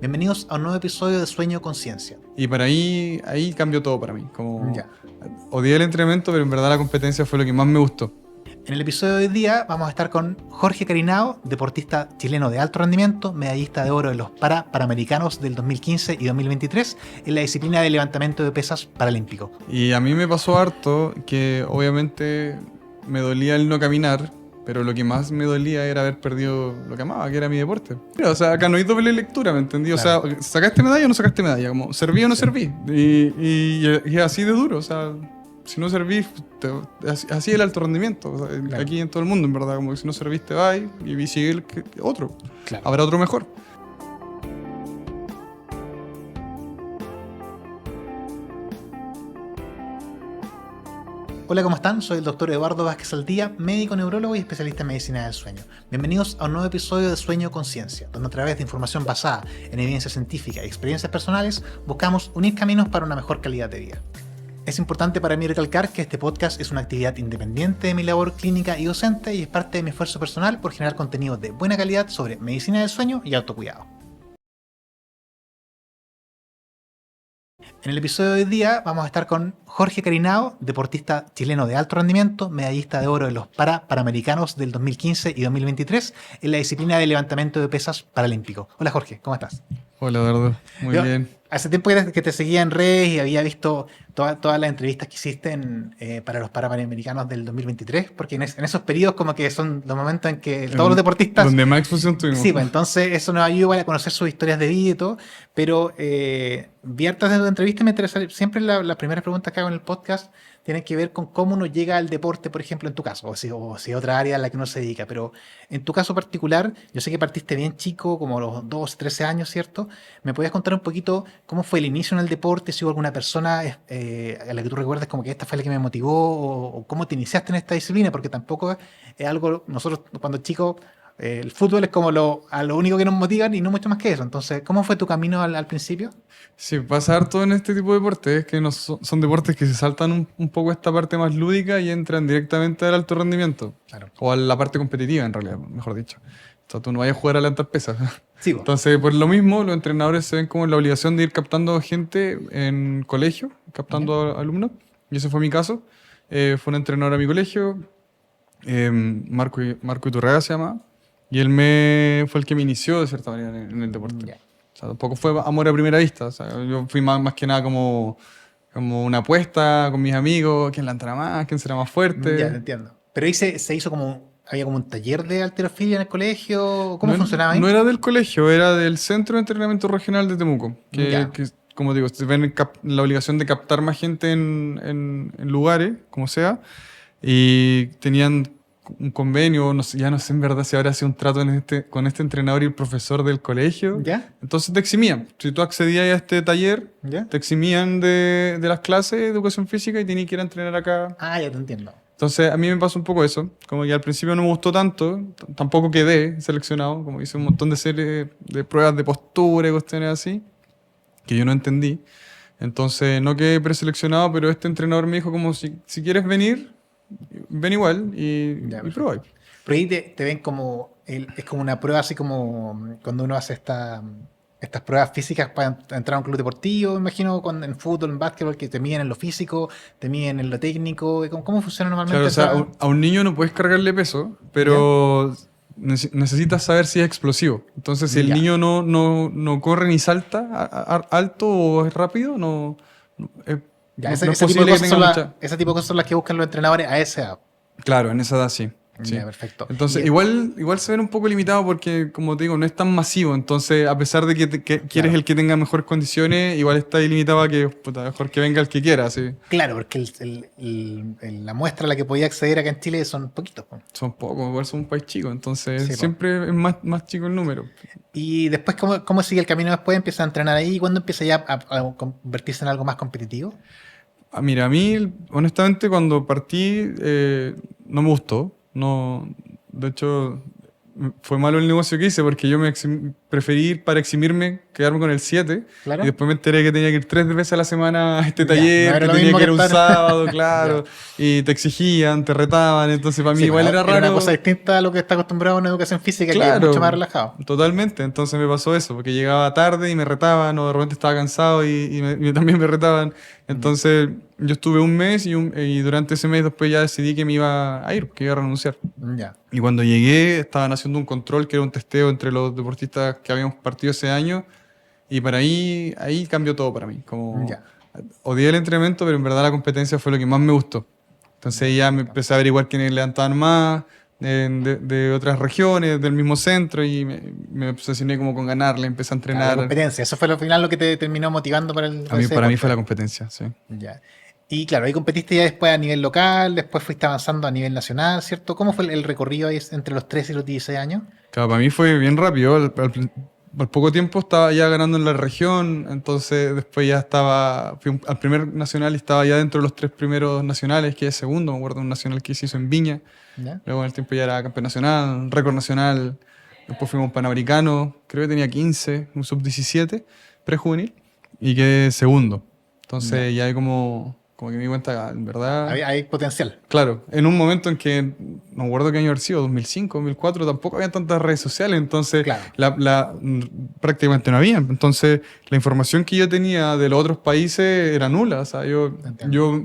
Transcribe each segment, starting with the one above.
Bienvenidos a un nuevo episodio de Sueño Conciencia. Y para ahí cambió todo para mí. Como Ya. odié el entrenamiento, pero en verdad la competencia fue lo que más me gustó. En el episodio de hoy día vamos a estar con Jorge Carinao, deportista chileno de alto rendimiento, medallista de oro en los Panamericanos del 2015 y 2023 en la disciplina de levantamiento de pesas paralímpico. Y a mí me pasó harto que obviamente me dolía el no caminar, pero lo que más me dolía era haber perdido lo que amaba, que era mi deporte. Mira, o sea, acá no hay doble lectura, ¿me entendí? Claro. O sea, ¿sacaste medalla o no sacaste medalla? Como, ¿serví o no serví? Y es así de duro, o sea, si no servís, así es el alto rendimiento, o sea, Claro. aquí en todo el mundo, en verdad, como que si no serviste, vas y sigue otro. Claro. Habrá otro mejor. Hola, ¿cómo están? Soy el doctor Eduardo Vázquez Aldía, médico neurólogo y especialista en medicina del sueño. Bienvenidos a un nuevo episodio de Sueño Conciencia, donde a través de información basada en evidencia científica y experiencias personales buscamos unir caminos para una mejor calidad de vida. Es importante para mí recalcar que este podcast es una actividad independiente de mi labor clínica y docente y es parte de mi esfuerzo personal por generar contenido de buena calidad sobre medicina del sueño y autocuidado. En el episodio de hoy día vamos a estar con Jorge Carinao, deportista chileno de alto rendimiento, medallista de oro en los Panamericanos del 2015 y 2023 en la disciplina de levantamiento de pesas paralímpico. Hola Jorge, ¿cómo estás? Hola, Eduardo. Muy Yo bien. hace tiempo que te seguía en redes y había visto todas las entrevistas que hiciste para los Panamericanos del 2023, porque en esos periodos como que son los momentos en que todos los deportistas... Donde más exposición tuvimos. Sí, pues entonces eso nos ayuda a conocer sus historias de vida y todo, pero vi hartas de tu entrevista y me interesa, siempre las primeras preguntas que hago en el podcast tienen que ver con cómo uno llega al deporte, por ejemplo, en tu caso, o si otra área a la que uno se dedica, pero en tu caso particular, yo sé que partiste bien chico, como a los 12, 13 años, ¿cierto? ¿Me podías contar un poquito cómo fue el inicio en el deporte, si hubo alguna persona a la que tú recuerdes como que esta fue la que me motivó, o cómo te iniciaste en esta disciplina? Porque tampoco es algo, nosotros cuando chicos... el fútbol es como a lo único que nos motivan y no mucho más que eso. Entonces, ¿cómo fue tu camino al principio? Sí, pasa harto en este tipo de deportes, es que no son deportes que se saltan un poco esta parte más lúdica y entran directamente al alto rendimiento. Claro. O a la parte competitiva, en realidad, mejor dicho. O sea, tú no vayas a jugar a levantar pesas. Sí, vos. Entonces, por lo mismo, los entrenadores se ven como en la obligación de ir captando gente en colegio, captando alumnos. Y ese fue mi caso. Fue un entrenador a mi colegio, Marco Iturrega se llama. Y él fue el que me inició de cierta manera en el deporte. Ya. O sea, tampoco fue amor a primera vista. O sea, yo fui más que nada como una apuesta con mis amigos, quién lanzará más, quién será más fuerte. Ya, te entiendo. Pero ahí se hizo había como un taller de halterofilia en el colegio. ¿Cómo No, funcionaba ahí? no era del colegio, era del Centro de Entrenamiento Regional de Temuco. Ya. Que, como digo, se ven la obligación de captar más gente en lugares, como sea. Y tenían un convenio, no sé, ya no sé en verdad si habrá sido un trato con este entrenador y el profesor del colegio. ¿Ya? Entonces te eximían. Si tú accedías a este taller, ¿Ya? te eximían de las clases de educación física y tenías que ir a entrenar acá. Ah, ya te entiendo. Entonces a mí me pasó un poco eso. Como que al principio no me gustó tanto, tampoco quedé seleccionado. Como hice un montón de series de pruebas de postura y cuestiones así, que yo no entendí. Entonces no quedé preseleccionado, pero este entrenador me dijo como si quieres venir, ven igual y Ya, perfecto. prueba. Pero ahí te ven como, es como una prueba así como cuando uno hace estas pruebas físicas para entrar a un club deportivo, me imagino, en fútbol, en básquetbol, que te miden en lo físico, te miden en lo técnico. ¿Cómo funciona normalmente Claro, o sea, esa? a un niño no puedes cargarle peso, pero necesitas saber si es explosivo. Entonces, si el Ya. niño no corre ni salta alto o es rápido, Ya, no ese es tipo de posible que cosas tenga mucha... ese tipo de cosas son las que buscan los entrenadores a esa edad. Claro, en esa edad sí. Sí. Ya, perfecto. Entonces, igual se ven un poco limitados porque, como te digo, no es tan masivo. Entonces, a pesar de que quieres el que tenga mejores condiciones, igual está limitado a que, puta, mejor que venga el que quiera, sí. Claro, porque la muestra a la que podía acceder acá en Chile son poquitos, po. Son pocos, igual son un país chico, entonces Sí, po. siempre es más chico el número. Y después, ¿cómo sigue el camino después? ¿Empieza a entrenar ahí? ¿Y cuándo empieza ya a convertirse en algo más competitivo? Mira, a mí, honestamente, cuando partí, no me gustó. No, de hecho, fue malo el negocio que hice porque yo preferí ir para eximirme, quedarme con el 7. Claro. Y después me enteré que tenía que ir 3 veces a la semana a este Ya, taller, no era que lo tenía mismo que ir que un estar- sábado, claro. Y te exigían, te retaban. Entonces para mí Sí, igual bueno, era raro. una cosa distinta a lo que está acostumbrado a una educación física, que es Claro, mucho más relajado. totalmente. Entonces me pasó eso, porque llegaba tarde y me retaban, o de repente estaba cansado y también me retaban. Entonces yo estuve un mes y durante ese mes después ya decidí que me iba a ir, que iba a renunciar. Ya. Y cuando llegué estaban haciendo un control que era un testeo entre los deportistas que habíamos partido ese año y para ahí cambió todo para mí. Como Ya. odié el entrenamiento, pero en verdad la competencia fue lo que más me gustó. Entonces ya me empecé a averiguar quiénes levantaban más de otras regiones, del mismo centro y me obsesioné como con ganarle, empecé a Claro, la entrenar. competencia, eso fue al final lo que te terminó motivando ese Para mí deporte. fue la competencia, sí. Ya. Y claro, ahí competiste ya después a nivel local, después fuiste avanzando a nivel nacional, ¿cierto? ¿Cómo fue el recorrido ahí entre los 13 y los 16 años? Claro, para mí fue bien rápido. Al poco tiempo estaba ya ganando en la región, entonces después ya fui al primer nacional y estaba ya dentro de los 3 primeros nacionales, que es segundo, me acuerdo un nacional que se hizo en Viña. ¿Ya? Luego en el tiempo ya era campeón nacional, récord nacional. Después fuimos panamericano, creo que tenía 15, un sub-17, prejuvenil, y quedé segundo. Entonces ya hay como que me di cuenta, en verdad. Hay potencial. Claro, en un momento en que, no me acuerdo qué año haber sido, 2005, 2004, tampoco había tantas redes sociales, entonces Claro. prácticamente no había. Entonces, la información que yo tenía de los otros países era nula. O sea, Entiendo. yo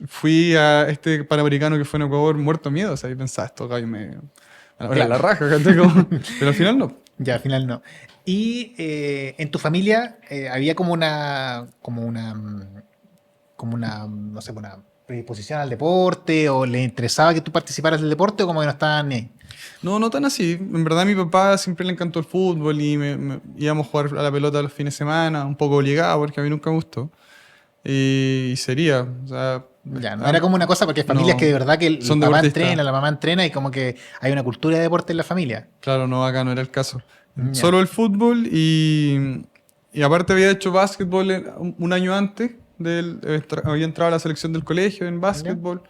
fui a este panamericano que fue en Ecuador muerto de miedo. O sea, yo pensaba, esto gallos me van a ver Claro. la raja, ¿cachai? Como- pero al final no. Ya, al final no. Y en tu familia había no sé, una predisposición al deporte, o le interesaba que tú participaras del deporte, o como que no estaban ni ahí. No, no tan así. En verdad a mi papá siempre le encantó el fútbol y íbamos a jugar a la pelota los fines de semana, un poco obligado porque a mí nunca me gustó. Y sería, o sea... Ya, no era como una cosa, porque hay familias no, que de verdad que el son papá deportistas. entrena, la mamá entrena, y como que hay una cultura de deporte en la familia. Claro, no, acá no era el caso. Ya. Solo el fútbol y aparte había hecho básquetbol un año antes. Había entrado a la selección del colegio en básquetbol.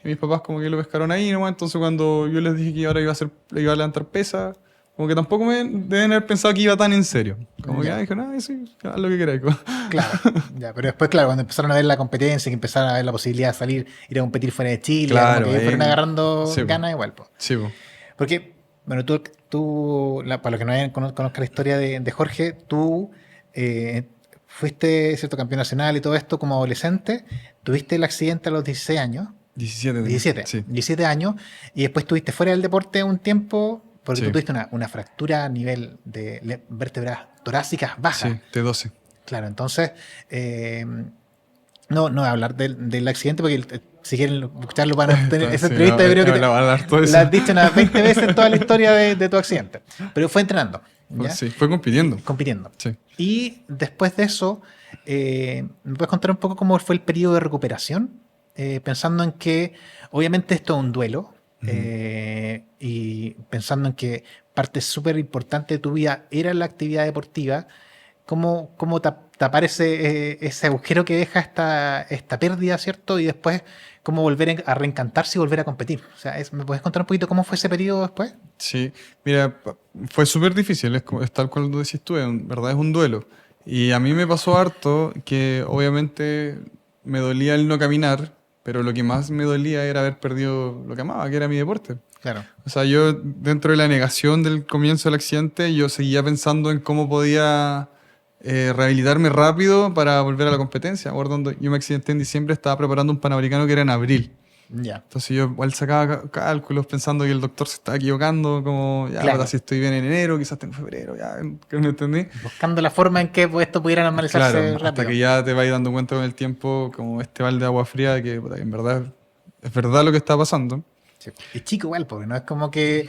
Y mis papás como que lo pescaron ahí nomás. Entonces cuando yo les dije que ahora iba a levantar pesas, como que tampoco me deben haber pensado que iba tan en serio. Como que Ya. dije, no, sí, haz lo que queráis. Claro, ya, pero después, claro, cuando empezaron a ver la competencia, que empezaron a ver la posibilidad de salir, ir a competir fuera de Chile, Claro, como que fueron agarrando sí, po. ganas igual, po. Sí, po. Porque, bueno, para los que no conozcan la historia de Jorge, tú fuiste, cierto, campeón nacional y todo esto como adolescente, tuviste el accidente a los 16 años, 17. 17, Sí, 17 años, y después estuviste fuera del deporte un tiempo, porque Sí. tú tuviste una fractura a nivel de vértebras torácicas bajas. sí, T12. Claro, entonces, no voy a hablar del accidente, porque si quieren escucharlo van a tener esa Sí, entrevista, yo creo que la va a dar todo eso. la has dicho unas 20 veces en toda la historia de tu accidente. Pero fue entrenando, ¿ya? Sí, fue compitiendo. Compitiendo. Sí. Y después de eso, ¿me puedes contar un poco cómo fue el periodo de recuperación? Pensando en que, obviamente, esto es un duelo, y pensando en que parte súper importante de tu vida era la actividad deportiva. ¿Cómo tapar ese agujero que deja esta pérdida, ¿cierto? Y después, cómo volver a reencantarse y volver a competir. O sea, ¿me puedes contar un poquito cómo fue ese periodo después? Sí, mira, fue súper difícil, es tal cual lo decís tú, en verdad es un duelo. Y a mí me pasó harto que obviamente me dolía el no caminar, pero lo que más me dolía era haber perdido lo que amaba, que era mi deporte. Claro. O sea, yo dentro de la negación del comienzo del accidente, yo seguía pensando en cómo podía rehabilitarme rápido para volver a la competencia. Ahora, cuando yo me accidenté en diciembre, estaba preparando un panamericano que era en abril. Ya. Entonces yo igual sacaba cálculos pensando que el doctor se estaba equivocando, como, ya, Claro. puta, si estoy bien en enero, quizás en febrero, ya, que me entendí. Buscando la forma en que esto pudiera normalizarse Claro, rápido. hasta que ya te vas dando cuenta con el tiempo, como este balde de agua fría, de que puta, en verdad es verdad lo que está pasando. Sí. Y chico igual, porque no es como que...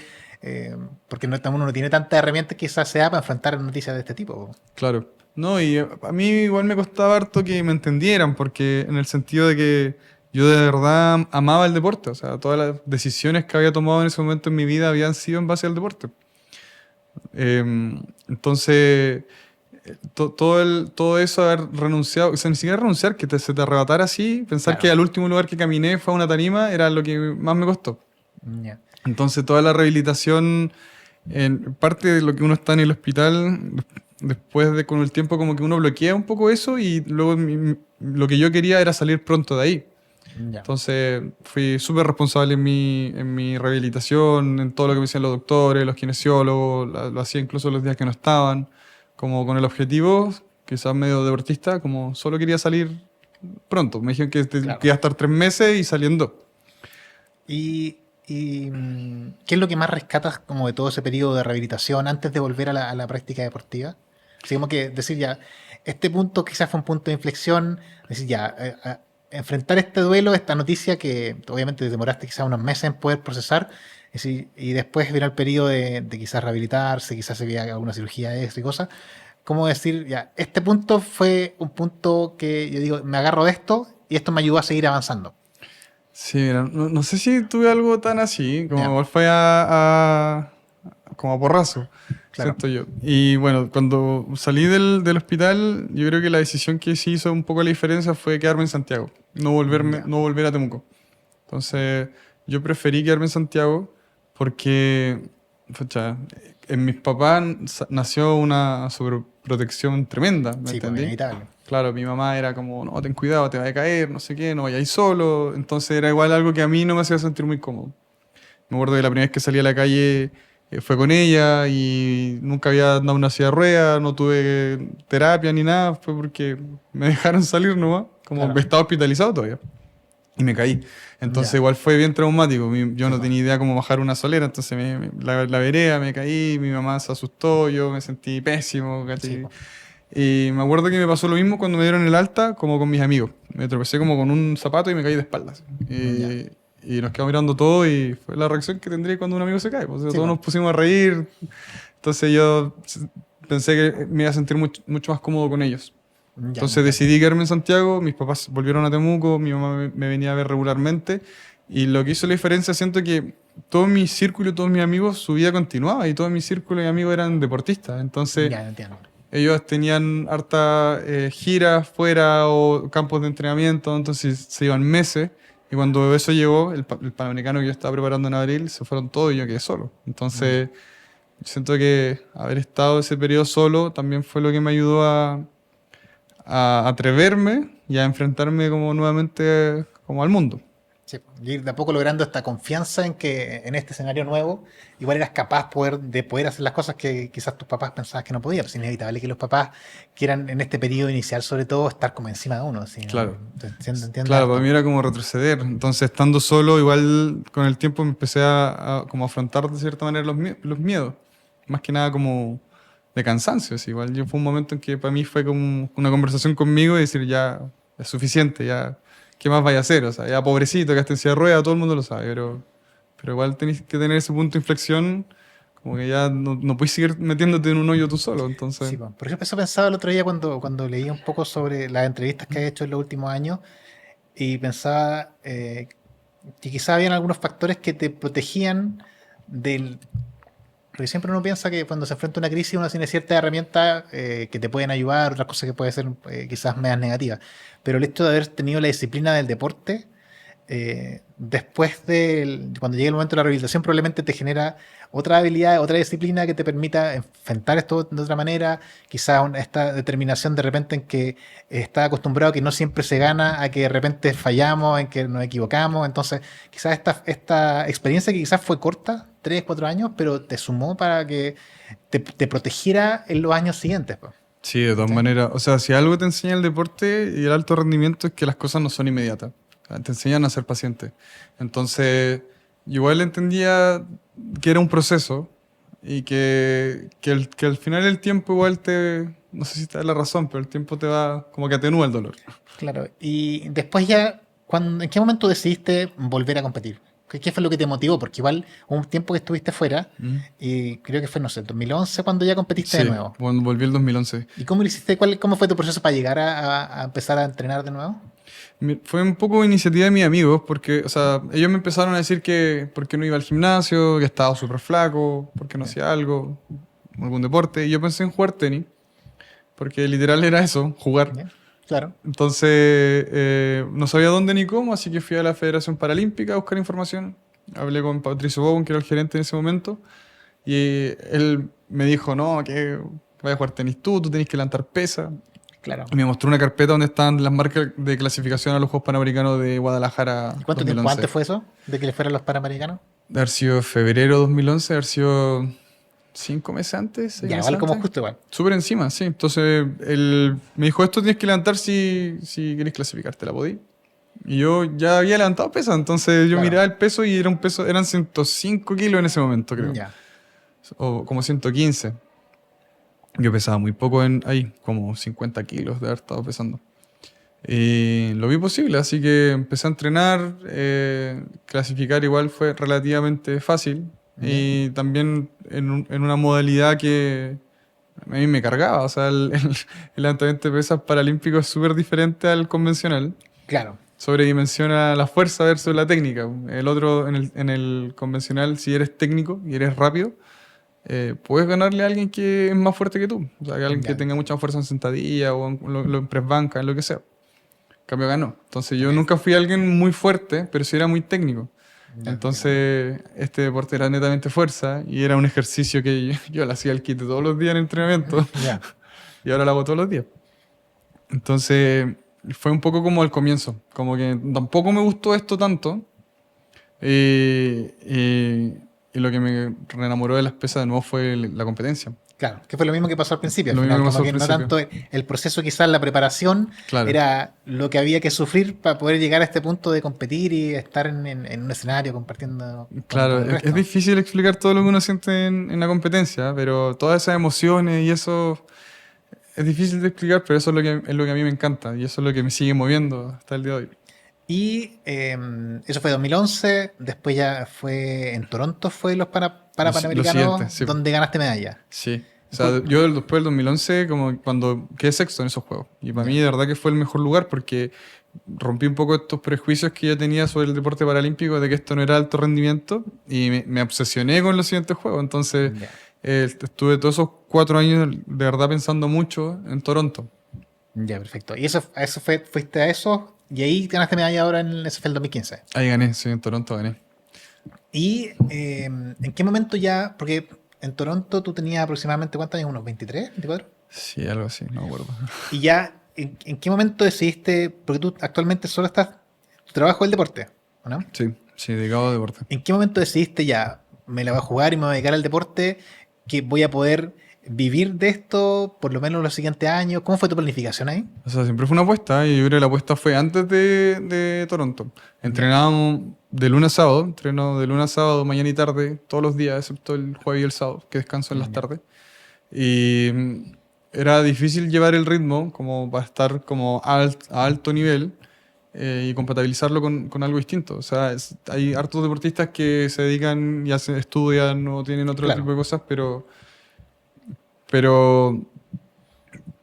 porque uno no tiene tantas herramientas quizás sea para enfrentar noticias de este tipo. Claro. No, y a mí igual me costaba harto que me entendieran, porque en el sentido de que yo de verdad amaba el deporte, o sea, todas las decisiones que había tomado en ese momento en mi vida habían sido en base al deporte. Entonces, todo eso, haber renunciado, o sea, ni siquiera renunciar, que se te arrebatara así, pensar Claro. que al último lugar que caminé fue a una tarima, era lo que más me costó. Ya. Entonces, toda la rehabilitación en parte de lo que uno está en el hospital, después de con el tiempo como que uno bloquea un poco eso y luego lo que yo quería era salir pronto de ahí. Ya. Entonces fui súper responsable en mi rehabilitación, en todo lo que me decían los doctores, los kinesiólogos, lo hacía incluso los días que no estaban, como con el objetivo, quizás medio deportista, como solo quería salir pronto. Me dijeron Claro. que iba a estar 3 meses y saliendo. ¿Qué es lo que más rescatas como de todo ese periodo de rehabilitación antes de volver a la práctica deportiva? Así como que decir ya, este punto quizás fue un punto de inflexión, decir ya, enfrentar este duelo, esta noticia que obviamente te demoraste quizás unos meses en poder procesar, es decir, y después viene el periodo de quizás rehabilitarse, quizás se vea alguna cirugía extra y cosas. ¿Cómo decir, ya, este punto fue un punto que yo digo, me agarro de esto y esto me ayudó a seguir avanzando? Sí, mira, no sé si tuve algo tan así, como Ya, igual fue como a porrazo, claro. siento yo. Y bueno, cuando salí del hospital, yo creo que la decisión que sí hizo un poco la diferencia fue quedarme en Santiago, Ya, no volver a Temuco. Entonces, yo preferí quedarme en Santiago porque, pucha, en mis papás nació una sobreprotección tremenda, ¿me sí, pues entendí? inevitable. Claro, mi mamá era como, no, ten cuidado, te va a caer, no sé qué, no vayáis solo. Entonces era igual algo que a mí no me hacía sentir muy cómodo. Me acuerdo que la primera vez que salí a la calle fue con ella y nunca había dado una silla de ruedas, no tuve terapia ni nada, fue porque me dejaron salir nomás, como Claro. estaba hospitalizado todavía. Y me caí. Entonces Ya, igual fue bien traumático. Yo sí, no pues. tenía idea cómo bajar una solera, entonces la vereda, me caí, mi mamá se asustó, yo me sentí pésimo, Sí, ¿cachai? pues. Y me acuerdo que me pasó lo mismo cuando me dieron el alta, como con mis amigos. Me tropecé como con un zapato y me caí de espaldas. Ya. Y nos quedamos mirando todo y fue la reacción que tendría cuando un amigo se cae. Pues, o sea, Sí, todos pues. nos pusimos a reír. Entonces pensé que me iba a sentir mucho más cómodo con ellos. Ya Entonces entiendo. decidí quedarme en Santiago, mis papás volvieron a Temuco, mi mamá me venía a ver regularmente y lo que hizo la diferencia, siento que todo mi círculo, todos mis amigos, su vida continuaba y todo mi círculo de amigos eran deportistas. Entonces Ya entiendo. ellos tenían harta giras fuera o campos de entrenamiento, entonces se iban meses y cuando eso llegó, el Panamericano que yo estaba preparando en abril, se fueron todos y yo quedé solo. Ya. Entonces siento que haber estado ese periodo solo también fue lo que me ayudó a atreverme y a enfrentarme como nuevamente como al mundo. Sí, pues. Y ir de a poco logrando esta confianza en que en este escenario nuevo igual eras capaz de poder hacer las cosas que quizás tus papás pensabas que no podías. Pues es inevitable que los papás quieran en este periodo inicial sobre todo estar como encima de uno. ¿Sí? Claro. Entiende Claro, para harto. mí era como retroceder. Entonces, estando solo, igual con el tiempo me empecé como afrontar de cierta manera los miedos. Más que nada como de cansancio. Así. Igual yo fue un momento en que para mí fue como una conversación conmigo y decir, ya es suficiente, ya, ¿qué más vaya a hacer? O sea, ya pobrecito, que hasta en silla de ruedas, todo el mundo lo sabe, pero igual tenés que tener ese punto de inflexión, como que ya no puedes seguir metiéndote en un hoyo tú solo. Entonces, Sí, pues. Por ejemplo, eso pensaba el otro día cuando leí un poco sobre las entrevistas que he hecho en los últimos años y pensaba que quizás habían algunos factores que te protegían del. Porque siempre uno piensa que cuando se enfrenta a una crisis uno tiene ciertas herramientas que te pueden ayudar, otras cosas que pueden ser quizás medias negativas. Pero el hecho de haber tenido la disciplina del deporte, después cuando llegue el momento de la rehabilitación, probablemente te genera otra habilidad, otra disciplina que te permita enfrentar esto de otra manera. Quizás esta determinación de repente en que estás acostumbrado a que no siempre se gana, a que de repente fallamos, en que nos equivocamos. Entonces, quizás esta experiencia que quizás fue corta, 3 4 años, pero te sumó para que te protegiera en los años siguientes, pues. sí, de todas ¿Cachai? maneras. O sea, si algo te enseña el deporte y el alto rendimiento es que las cosas no son inmediatas. Te enseñan a ser paciente. Entonces, yo igual entendía que era un proceso y que al final el tiempo igual no sé si te da la razón, pero el tiempo te va como que atenúa el dolor. Claro. Y después ya, ¿en qué momento decidiste volver a competir? ¿Qué fue lo que te motivó? Porque igual hubo un tiempo que estuviste fuera ¿Mm? y creo que fue, no sé, 2011 cuando ya competiste de Sí, nuevo. cuando volví el 2011. ¿Y cómo lo hiciste? ¿Cómo fue tu proceso para llegar a empezar a entrenar de nuevo? Fue un poco iniciativa de mis amigos, porque, o sea, ellos me empezaron a decir que por qué no iba al gimnasio, que estaba súper flaco, por qué no Ya, hacía algo, algún deporte. Y yo pensé en jugar tenis, porque literal era eso, jugar. ya, claro, Entonces, no sabía dónde ni cómo, así que fui a la Federación Paralímpica a buscar información. Hablé con Patricio Bowen, que era el gerente en ese momento, Y él me dijo, no, que vaya a jugar tenis tú tenés que levantar pesa. Claro. Y me mostró una carpeta donde estaban las marcas de clasificación a los Juegos Panamericanos de Guadalajara ¿Y cuánto 2011. tiempo antes fue eso? ¿De que le fueran los Panamericanos? De haber sido febrero 2011, de haber sido 5 meses antes, 6 Ya, meses igual como antes. justo igual. Súper encima, sí. Entonces él me dijo, esto tienes que levantar si querés clasificarte, ¿la podí? Y yo ya había levantado peso, entonces yo Claro. miraba el peso y era un peso, eran 105 kilos en ese momento, creo. Ya. O como 115. Yo pesaba muy poco ahí, como 50 kilos de haber estado pesando. Y lo vi posible, así que empecé a entrenar. Clasificar igual fue relativamente fácil. Ya. Y también en una modalidad que a mí me cargaba. O sea, el levantamiento de pesas paralímpico es súper diferente al convencional. Claro. Sobredimensiona la fuerza versus la técnica. El otro, en el convencional, si eres técnico y eres rápido, puedes ganarle a alguien que es más fuerte que tú. O sea, que alguien que Ya. tenga mucha fuerza en sentadilla o en press banca, en lo que sea. En cambio ganó. Entonces yo Ok. nunca fui alguien muy fuerte, pero sí era muy técnico. Ya, Entonces este deporte era netamente fuerza y era un ejercicio que yo le hacía el kit todos los días en entrenamiento ya. y ahora lo hago todos los días. Entonces fue un poco como al comienzo, como que tampoco me gustó esto tanto. Y lo que me reenamoró de las pesas de nuevo fue la competencia. Claro, que fue lo mismo que pasó al principio. Al Lo mismo final, que pasó como al que no principio. tanto el proceso, quizás la preparación, Claro, era lo que había que sufrir para poder llegar a este punto de competir y estar en un escenario compartiendo claro, con el es resto. difícil explicar todo lo que uno siente en la competencia, pero todas esas emociones y eso es difícil de explicar, pero eso es lo que a mí me encanta y eso es lo que me sigue moviendo hasta el día de hoy. Y eso fue 2011, después ya fue en Toronto, fue los Lo siguiente, Panamericanos, sí. donde ganaste medalla. Sí. O sea, yo después del 2011, como cuando quedé sexto en esos juegos. Y para Ya. mí, de verdad que fue el mejor lugar porque rompí un poco estos prejuicios que yo tenía sobre el deporte paralímpico, de que esto no era alto rendimiento, y me obsesioné con los siguientes juegos. Entonces, Ya. estuve todos esos 4 años de verdad pensando mucho en Toronto. Ya, perfecto. Y eso fuiste a eso, y ahí ganaste medalla ahora en ese fue el 2015. Ahí gané, sí, en Toronto gané. ¿Y en qué momento ya? Porque en Toronto tú tenías aproximadamente, ¿cuántos años? ¿Unos 23, 24? Sí, algo así, no me acuerdo. Y ya, ¿en qué momento decidiste? Porque tú actualmente solo estás, tu trabajo es el deporte, ¿o no? Sí, sí, dedicado a deporte. ¿En qué momento decidiste ya, me la voy a jugar y me voy a dedicar al deporte, que voy a poder vivir de esto por lo menos los siguientes años? ¿Cómo fue tu planificación ahí? O sea, siempre fue una apuesta y yo creo que la apuesta fue antes de Toronto. Entrenábamos de lunes a sábado, entreno de lunes a sábado, mañana y tarde, todos los días, excepto el jueves y el sábado, que descanso en las Ya. tardes. Y era difícil llevar el ritmo como para estar como a alto nivel y compatibilizarlo con algo distinto. O sea, hay hartos deportistas que se dedican y estudian o tienen otro Claro. tipo de cosas, pero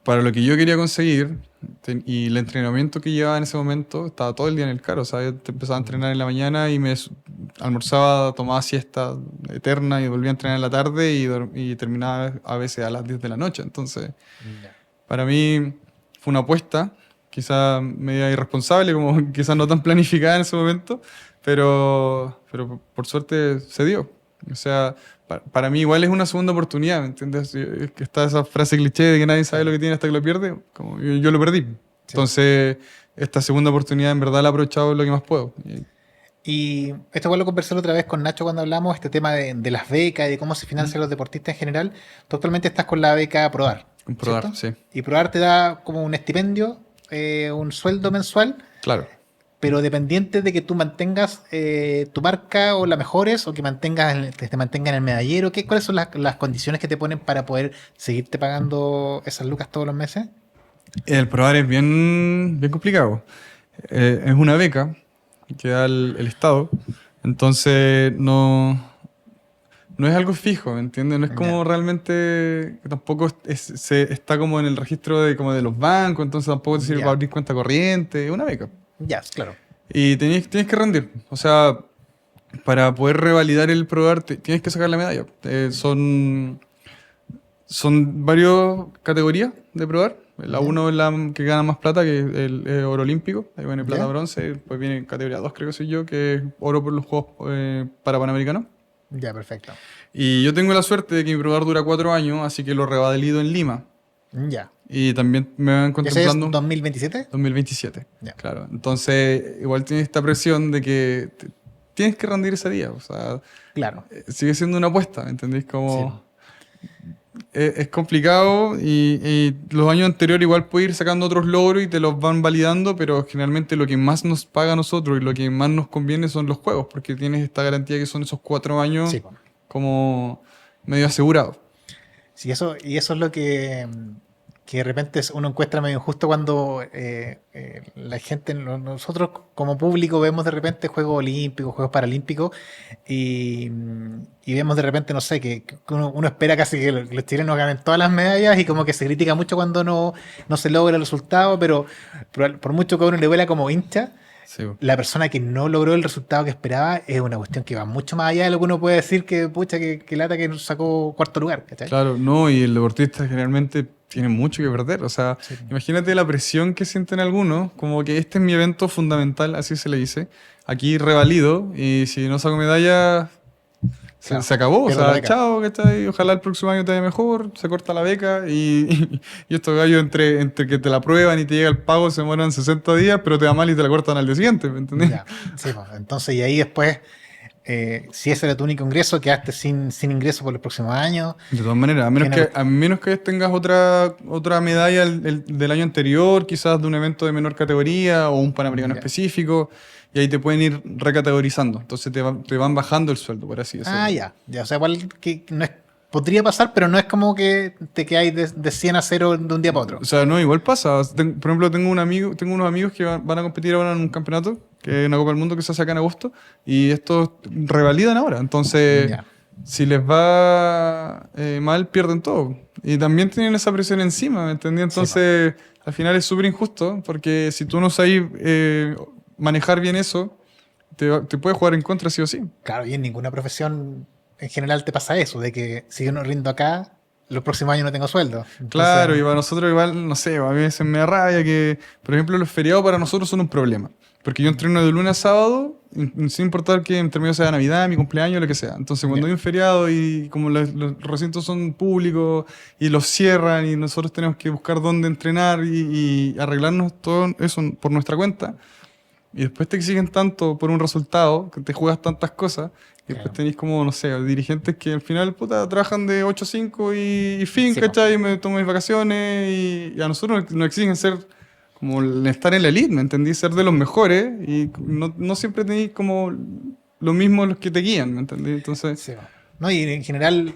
para lo que yo quería conseguir y el entrenamiento que llevaba en ese momento, estaba todo el día en el carro. O sea, yo empezaba a entrenar en la mañana y almorzaba, tomaba siesta eterna y volvía a entrenar en la tarde y terminaba a veces a las 10 de la noche. Entonces, Ya. para mí fue una apuesta, quizá media irresponsable, como quizás no tan planificada en ese momento, pero por suerte se dio. O sea, para mí igual es una segunda oportunidad, ¿me entiendes? Es que está esa frase cliché de que nadie sabe lo que tiene hasta que lo pierde, como yo lo perdí. Entonces, esta segunda oportunidad en verdad la he aprovechado lo que más puedo. Y esto igual lo conversé la otra vez con Nacho cuando hablamos, este tema de las becas y de cómo se financian los deportistas en general. Tú actualmente estás con la beca PRODAR, Comprobar, ¿cierto? sí, Y PRODAR te da como un estipendio, un sueldo mensual, claro. pero dependiente de que tú mantengas tu marca o la mejores o que que te mantengan en el medallero. ¿Cuáles son las condiciones que te ponen para poder seguirte pagando esas lucas todos los meses? El probar es bien complicado. Es una beca que da el Estado, entonces no es algo fijo, ¿me entiendes? No es como Ya. realmente, tampoco está como en el registro como de los bancos, entonces tampoco te sirve Ya. para abrir cuenta corriente, es una beca. Ya, claro. Y tienes que rendir, o sea, para poder revalidar el probar tienes que sacar la medalla. Son varias categorías de probar. La Ya. 1 es la que gana más plata, que es el oro olímpico. Ahí viene plata, Ya. bronce. Pues viene categoría 2, creo que soy yo, que es oro por los Juegos para Panamericanos. Ya, perfecto. Y yo tengo la suerte de que mi programa dura 4 años, así que lo revalido en Lima. Ya. Y también me van ¿Ese es contemplando 2027? 2027. Ya. Claro. Entonces, igual tienes esta presión de que tienes que rendir ese día. O sea, Claro. sigue siendo una apuesta, ¿me entendéis? Sí. Como es complicado y los años anteriores igual puedes ir sacando otros logros y te los van validando, pero generalmente lo que más nos paga a nosotros y lo que más nos conviene son los juegos, porque tienes esta garantía que son esos 4 años Sí, po. como medio asegurados. Sí, y eso es lo que de repente uno encuentra medio injusto cuando la gente, nosotros como público vemos de repente Juegos Olímpicos, Juegos Paralímpicos y, y vemos de repente, no sé, que uno espera casi que los chilenos ganen todas las medallas y como que se critica mucho cuando no se logra el resultado, pero por mucho que a uno le duela como hincha, Sí, po. la persona que no logró el resultado que esperaba es una cuestión que va mucho más allá de lo que uno puede decir que, pucha, que lata que sacó cuarto lugar, ¿cachai? Claro, no, y el deportista generalmente tiene mucho que perder. O sea, Sí. imagínate la presión que sienten algunos, como que este es mi evento fundamental, así se le dice. Aquí revalido, y si no saco medalla, Claro, se acabó. O pierdo la sea, beca. chao, ¿cachai? Ojalá el próximo año te vaya mejor, se corta la beca, y estos gallos entre que te la prueban y te llega el pago se demoran 60 días, pero te va mal y te la cortan al día siguiente, ¿me entendés? Ya, sí, pues, entonces, y ahí después, si ese era tu único ingreso, quedaste sin ingreso por los próximos años. De todas maneras, Tiene- a menos que tengas otra medalla del año anterior, quizás de un evento de menor categoría o un panamericano Ya. específico, y ahí te pueden ir recategorizando. Entonces te van bajando el sueldo, por así Ah, decirlo. ya, o sea, igual que no es, podría pasar, pero no es como que te quedáis de 100 a 0 de un día para otro. O sea, no, igual pasa. Por ejemplo, tengo unos amigos que van a competir ahora en un campeonato, que es una Copa del Mundo que se hace acá en agosto, y estos revalidan ahora. Entonces, Ya, si les va mal, pierden todo. Y también tienen esa presión encima, ¿me entendí? Entonces, al final es súper injusto, porque si tú no sabes manejar bien eso, te puede jugar en contra sí o sí. claro, y en ninguna profesión en general te pasa eso, de que si yo no rindo acá, los próximos años no tengo sueldo. Entonces, Claro, y para nosotros igual, no sé, a veces me da rabia que, por ejemplo, los feriados para nosotros son un problema. Porque yo entreno de lunes a sábado, sin importar que entre medio sea Navidad, mi cumpleaños, lo que sea. Entonces, cuando ya, hay un feriado y como los recintos son públicos y los cierran y nosotros tenemos que buscar dónde entrenar y arreglarnos todo eso por nuestra cuenta, y después te exigen tanto por un resultado, que te juegas tantas cosas, y después claro. tenéis como, no sé, dirigentes que al final, puta, trabajan de 8 a 5 y fin, Sí, po. ¿cachai? Y me tomo mis vacaciones y a nosotros nos exigen ser como estar en la elite, ¿me entendí? Ser de los mejores y no siempre tenéis como lo mismo los que te guían, ¿me entendí? Entonces, Sí, po. No, y en general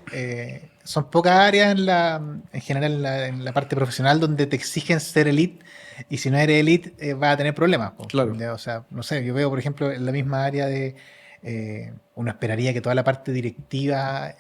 son pocas áreas en general en la parte profesional donde te exigen ser elite y si no eres elite vas a tener problemas, po. claro, Ya, o sea, no sé, yo veo por ejemplo en la misma área de uno esperaría que toda la parte directiva,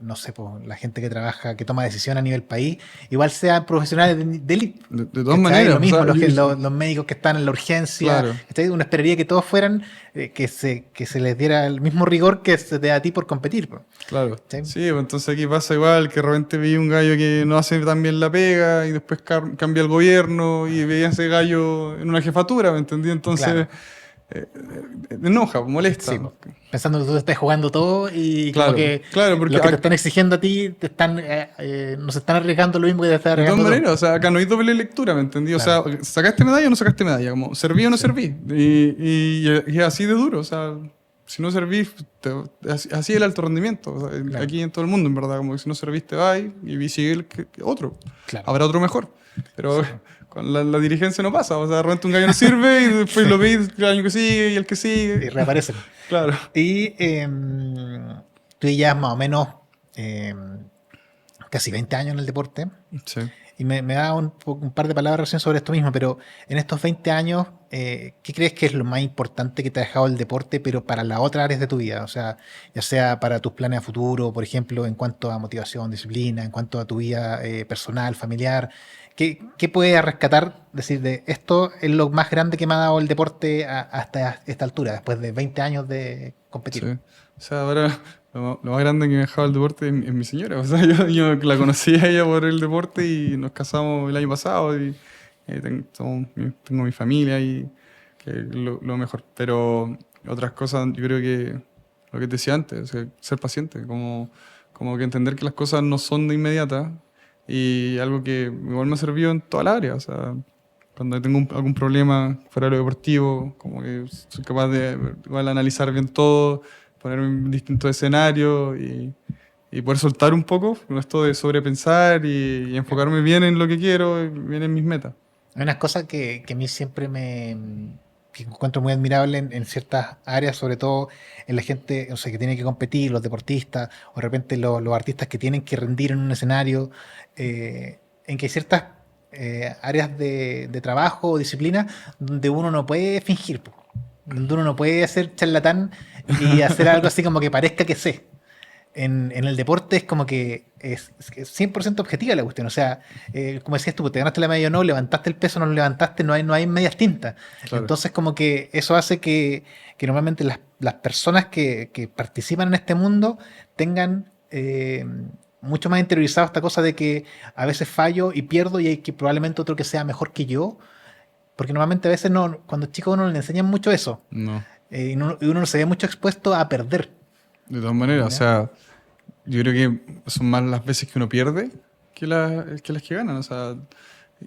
no sé, po, la gente que trabaja, que toma decisiones a nivel país, igual sean profesionales de elite. de todas ¿Cachai? maneras, Lo o mismo, sea, los médicos que están en la urgencia, claro. ¿cachai? Uno esperaría que todos fueran, que se les diera el mismo rigor que se te da a ti por competir, po. Claro, ¿Cachai? sí, pues entonces aquí pasa igual, que de repente vi un gallo que no hace tan bien la pega y después cambia el gobierno y veía a ese gallo en una jefatura, ¿me entendí? Entonces, Claro, enoja, molesta. sí, po. Pensando que tú estás jugando todo y como Claro, que claro, porque los que te están exigiendo a ti no se están arriesgando lo mismo que te estás de todas arriesgando tú. maneras, o sea, acá no hay doble lectura, ¿me entendí? O sea, Claro, ¿sacaste medalla o no sacaste medalla? Como, ¿serví o no sí, serví? Y es así de duro, o sea, si no servís, así es el alto rendimiento, o sea, claro, aquí en todo el mundo, en verdad, como que si no serviste, vas y sigue que otro. claro. Habrá otro mejor. Pero Sí, con la dirigencia no pasa. O sea, de repente un gallo no sirve y después sí, lo veis el año que sigue y el que y sigue. reaparecen. Claro. Y tú ya más o menos em, casi 20 años en el deporte. Sí. Y me da un par de palabras recién sobre esto mismo, pero en estos 20 años, ¿qué crees que es lo más importante que te ha dejado el deporte, pero para las otras áreas de tu vida? O sea, ya sea para tus planes a futuro, por ejemplo, en cuanto a motivación, disciplina, en cuanto a tu vida personal, familiar. ¿Qué puedes rescatar? Decir, de esto es lo más grande que me ha dado el deporte hasta esta altura, después de 20 años de Sí. competir. O sea, ahora lo más grande que me ha dejado el deporte es mi señora. O sea, yo la conocí a ella por el deporte y nos casamos el año pasado y tengo mi familia y que es lo mejor. Pero otras cosas yo creo que lo que te decía antes, o sea, ser paciente, como que entender que las cosas no son de inmediata y algo que igual me ha servido en toda la área, o sea, cuando tengo algún problema fuera de lo deportivo, como que soy capaz de igual analizar bien todo, ponerme en distintos escenarios y poder soltar un poco con esto de sobrepensar y enfocarme bien en lo que quiero, bien en mis metas. Hay unas cosas que a mí siempre que encuentro muy admirable en ciertas áreas, sobre todo en la gente, o sea, que tiene que competir, los deportistas, o de repente los artistas que tienen que rendir en un escenario, en que hay ciertas áreas de trabajo o disciplina donde uno no puede fingir, po, donde uno no puede hacer charlatán y hacer algo así como que parezca que sé. En el deporte es como que es 100% objetiva la cuestión. O sea, como decías tú, te ganaste la medalla o no, levantaste el peso o no lo levantaste, no hay medias tintas. Claro. Entonces, como que eso hace que normalmente las personas que participan en este mundo tengan mucho más interiorizado esta cosa de que a veces fallo y pierdo y hay que probablemente otro que sea mejor que yo. Porque normalmente a veces no, cuando chicos uno le enseñan mucho eso. No, Y uno no se ve mucho expuesto a perder. de todas maneras, o ¿Ya? sea, yo creo que son más las veces que uno pierde que las que ganan, o sea,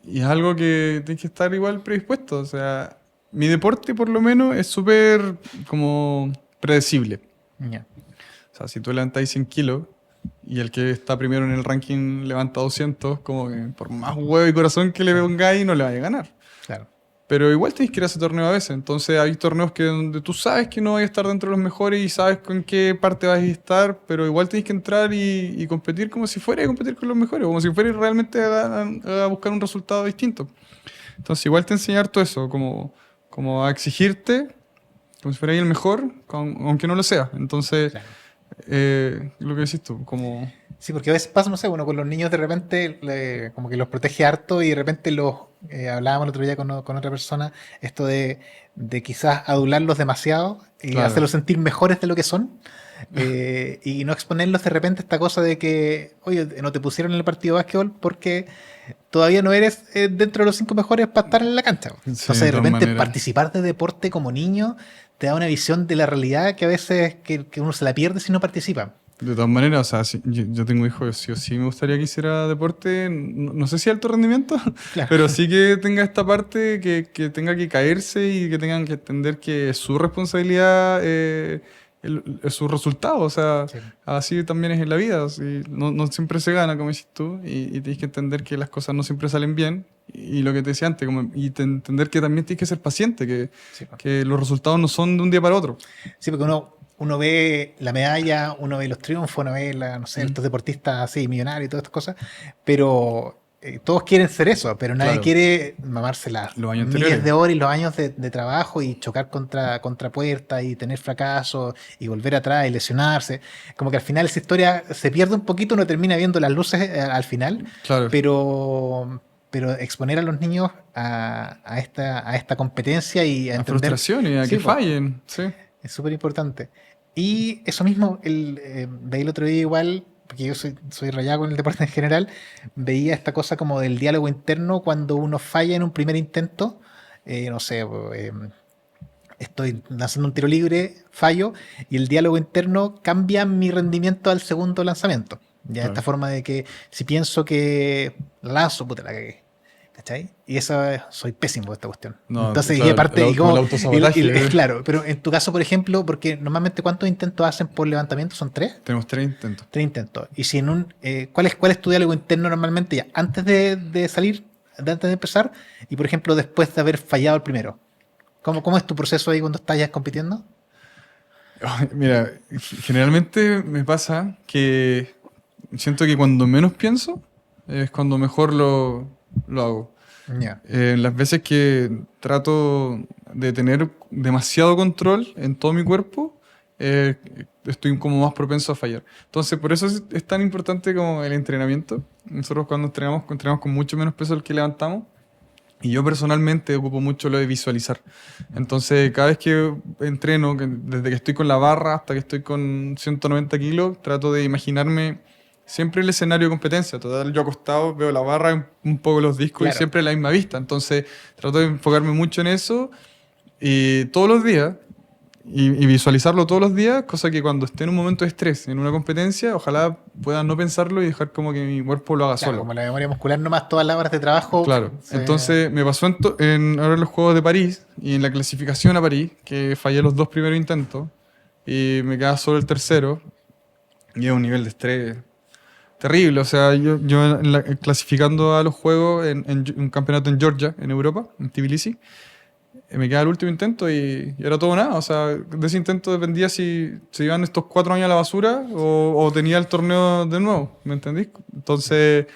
y es algo que tienes que estar igual predispuesto, o sea, mi deporte por lo menos es súper como predecible. Ya. O sea, si tú levantáis 100 kilos y el que está primero en el ranking levanta 200, como que por más huevo y corazón que le pongáis, no le vaya a ganar. Claro. Pero igual tienes que ir a ese torneo a veces. Entonces hay torneos donde tú sabes que no vas a estar dentro de los mejores y sabes con qué parte vas a estar, pero igual tienes que entrar y competir como si fueras a competir con los mejores, como si fueras realmente a buscar un resultado distinto. Entonces igual te enseñar todo eso, como a exigirte, como si fueras el mejor, aunque no lo sea. Entonces, Claro. lo que decís tú, como... Sí, porque a veces pasa, no sé, uno con los niños de repente como que los protege harto y de repente hablábamos el otro día con otra persona, esto de quizás adularlos demasiado y Claro, hacerlos sentir mejores de lo que son y no exponerlos de repente a esta cosa de que, oye, no te pusieron en el partido de básquetbol porque todavía no eres dentro de los 5 mejores para estar en la cancha. sí, Entonces, de de todas repente maneras. participar de deporte como niño te da una visión de la realidad que a veces que uno se la pierde si no participa. De todas maneras, o sea, yo tengo hijos, sí o sí me gustaría que hiciera deporte, no sé si alto rendimiento, Claro. pero sí que tenga esta parte que tenga que caerse y que tengan que entender que es su responsabilidad, es su resultado, o sea, Sí. así también es en la vida, así, no siempre se gana, como dices tú, y tienes que entender que las cosas no siempre salen bien, y lo que te decía antes, entender que también tienes que ser paciente, Sí, po. que los resultados no son de un día para otro. Sí, porque uno ve la medalla, uno ve los triunfos, uno ve no sé, Mm, estos deportistas así, millonarios y todas estas cosas, pero todos quieren ser eso, pero nadie claro, quiere mamarse las los años miles anteriores. de horas y los años de trabajo y chocar contra puertas y tener fracasos y volver atrás y lesionarse. Como que al final esa historia se pierde un poquito, uno termina viendo las luces al final, Claro. pero exponer a los niños a esta competencia y a A entender. frustraciones, a Sí, que pues, fallen, sí. es súper importante. Y eso mismo, veía el otro día igual, porque yo soy rayado con el deporte en general, veía esta cosa como del diálogo interno cuando uno falla en un primer intento, no sé, estoy lanzando un tiro libre, fallo, y el diálogo interno cambia mi rendimiento al segundo lanzamiento. Ya esta Claro. forma de que si pienso que la lanzo, puta la cagué. ¿Cachai? Y eso soy pésimo de esta cuestión. No, Entonces, y claro, aparte, como el autosabotaje. es claro, pero en tu caso, por ejemplo, porque normalmente ¿cuántos intentos hacen por levantamiento? ¿Son tres? Tenemos 3 intentos. Tres intentos. Y si ¿cuál es tu diálogo interno normalmente ya? Antes de salir, antes de empezar, y por ejemplo, después de haber fallado el primero. ¿Cómo es tu proceso ahí cuando estás ya compitiendo? Ay, mira, generalmente me pasa que siento que cuando menos pienso es cuando mejor lo hago. Ya. Las veces que trato de tener demasiado control en todo mi cuerpo, eh, estoy como más propenso a fallar. Entonces, por eso es tan importante como el entrenamiento. Nosotros cuando entrenamos con mucho menos peso del que levantamos. Y yo personalmente ocupo mucho lo de visualizar. Entonces, cada vez que entreno, desde que estoy con la barra hasta que estoy con 190 kilos, trato de imaginarme siempre el escenario de competencia. Total, yo acostado veo la barra, un poco los discos y Claro. siempre la misma vista. Entonces, trato de enfocarme mucho en eso y todos los días. y visualizarlo todos los días, cosa que cuando esté en un momento de estrés, en una competencia, ojalá pueda no pensarlo y dejar como que mi cuerpo lo haga Claro, solo. como la memoria muscular, nomás todas las horas de trabajo. Claro, entonces me pasó ahora en los Juegos de París y en la clasificación a París, que fallé los 2 primeros intentos y me quedaba solo el tercero, y es un nivel de estrés terrible. O sea, yo clasificando a los Juegos en un campeonato en Georgia, en Europa, en Tbilisi, me quedaba el último intento y era todo nada. O sea, de ese intento dependía si se iban estos 4 años a la basura o tenía el torneo de nuevo, ¿me entendís? Entonces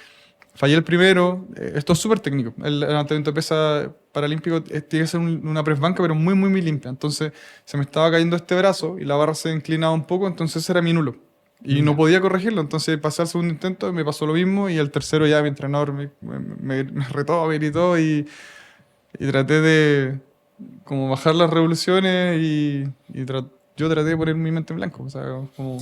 fallé el primero. Esto es súper técnico. El levantamiento de pesa paralímpico tiene que ser una press banca, pero muy, muy, muy limpia. Entonces se me estaba cayendo este brazo y la barra se inclinaba un poco, entonces era mi nulo. Y no Ya. podía corregirlo, entonces pasé al segundo intento, me pasó lo mismo y el tercero ya mi entrenador me retó, me gritó y traté de como bajar las revoluciones yo traté de poner mi mente en blanco. O sea, como...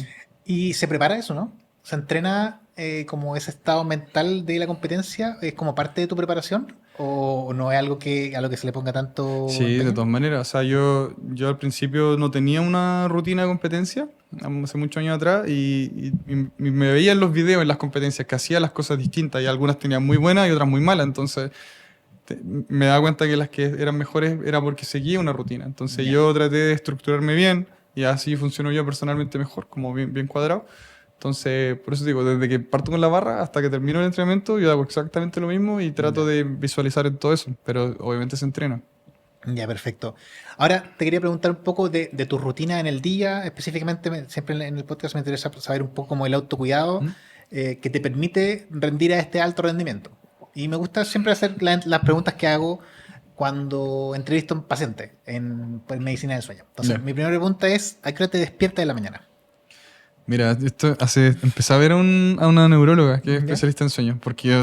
Y se prepara eso, ¿no? Se entrena como ese estado mental de la competencia, ¿es como parte de tu preparación? ¿O no es algo que a lo que se le ponga tanto Sí, de empeño? todas maneras. O sea, yo al principio no tenía una rutina de competencia, hace muchos años atrás, y me veía en los videos, en las competencias, que hacía las cosas distintas, y algunas tenían muy buenas y otras muy malas. Entonces me daba cuenta que las que eran mejores era porque seguía una rutina. Entonces Ya. yo traté de estructurarme bien, y así funcionó yo personalmente mejor, como bien, bien cuadrado. Entonces, por eso digo, desde que parto con la barra hasta que termino el entrenamiento, yo hago exactamente lo mismo y trato Ya. de visualizar en todo eso, pero obviamente se entrena. Ya, perfecto. Ahora te quería preguntar un poco de tu rutina en el día, específicamente, siempre en el podcast me interesa saber un poco como el autocuidado ¿Mm? que te permite rendir a este alto rendimiento. Y me gusta siempre hacer las preguntas que hago cuando entrevisto a un paciente en medicina del sueño. Entonces, Ya. mi primera pregunta es, ¿a qué hora te despiertas de la mañana? Mira, empecé a ver a una neuróloga que es ¿Ya? especialista en sueños, porque yo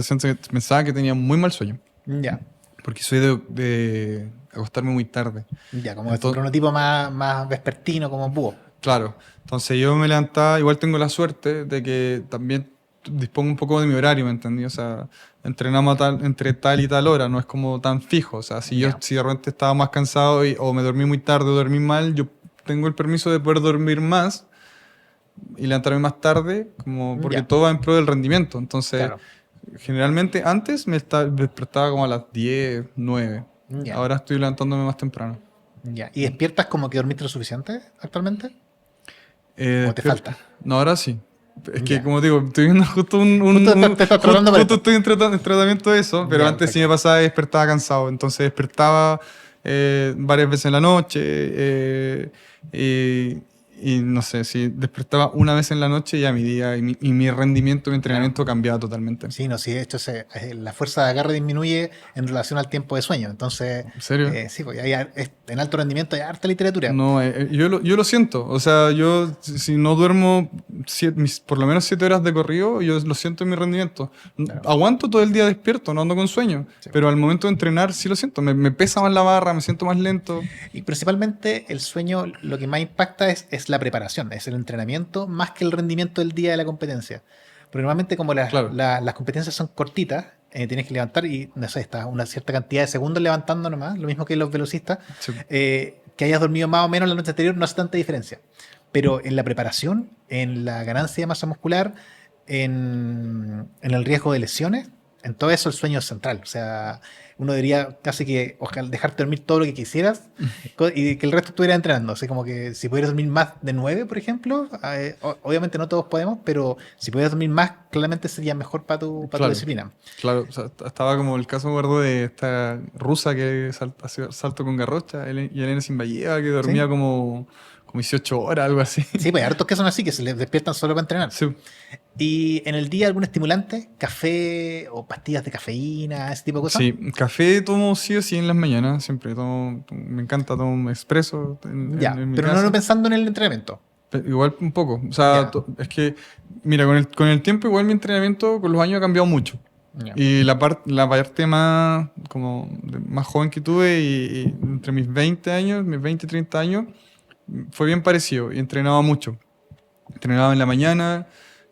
pensaba que tenía muy mal sueño, Ya, porque soy de acostarme muy tarde. ya, como es un Entonces, cronotipo más vespertino, como búho. claro, entonces yo me levantaba, igual tengo la suerte de que también dispongo un poco de mi horario, ¿me entendí? O sea, entrenamos entre tal y tal hora, no es como tan fijo. O sea, Ya, si de repente estaba más cansado o me dormí muy tarde o dormí mal, yo tengo el permiso de poder dormir más y levantarme más tarde, como porque ya, todo va en pro del rendimiento. Entonces, claro, generalmente antes me despertaba como a las 10 9. ya, Ahora estoy levantándome más temprano. ya. ¿Y despiertas como que dormiste lo suficiente actualmente? ¿O te Despierto. falta? No, ahora sí. Es que, Ya. como digo, estoy viendo justo Justo te estás tratando para justo esto. estoy en tratamiento de eso, pero Ya, antes sí me perfecto. pasaba y despertaba cansado. Entonces despertaba varias veces en la noche y, y no sé, si despertaba una vez en la noche ya mi día y mi rendimiento, mi Claro. entrenamiento cambiaba totalmente. Sí, no, sí, de hecho la fuerza de agarre disminuye en relación al tiempo de sueño. Entonces, ¿En serio? sí, pues en alto rendimiento hay harta literatura. No, yo lo siento. O sea, yo si no duermo por lo menos 7 horas de corrido, yo lo siento en mi rendimiento. Claro. Aguanto todo el día despierto, no ando con sueño. Sí. Pero al momento de entrenar sí lo siento. Me pesa más la barra, me siento más lento. Y principalmente el sueño lo que más impacta es la preparación, es el entrenamiento, más que el rendimiento del día de la competencia. Porque normalmente como Claro. las competencias son cortitas, tienes que levantar y no sé, estás una cierta cantidad de segundos levantando nomás, lo mismo que los velocistas, Sí. que hayas dormido más o menos la noche anterior no hace tanta diferencia. Pero en la preparación, en la ganancia de masa muscular, en el riesgo de lesiones, en todo eso el sueño es central. O sea, uno diría casi que ojalá dejarte dormir todo lo que quisieras y que el resto estuviera entrenando. Así como que si pudieras dormir más de 9 por ejemplo, obviamente no todos podemos, pero si pudieras dormir más, claramente sería mejor para tu Claro. disciplina. Claro. O sea, estaba como el caso, me acuerdo, de esta rusa que hacía salto con garrocha, Elena Simbayeva, que dormía ¿Sí? como 18 horas, algo así. Sí, pues hay hartos que son así, que se les despiertan solo para entrenar. Sí. ¿Y en el día algún estimulante? ¿Café o pastillas de cafeína, ese tipo de cosas? Sí, café tomo sí o sí en las mañanas, siempre me encanta, tomo un expreso Ya, en mi pero no casa. pensando en el entrenamiento. Igual un poco, o sea, Ya, es que, mira, con el tiempo igual mi entrenamiento con los años ha cambiado mucho. ya, Y la parte más, más joven que tuve y entre mis 20 años, mis 20 y 30 años, fue bien parecido y entrenaba mucho. Entrenaba en la mañana,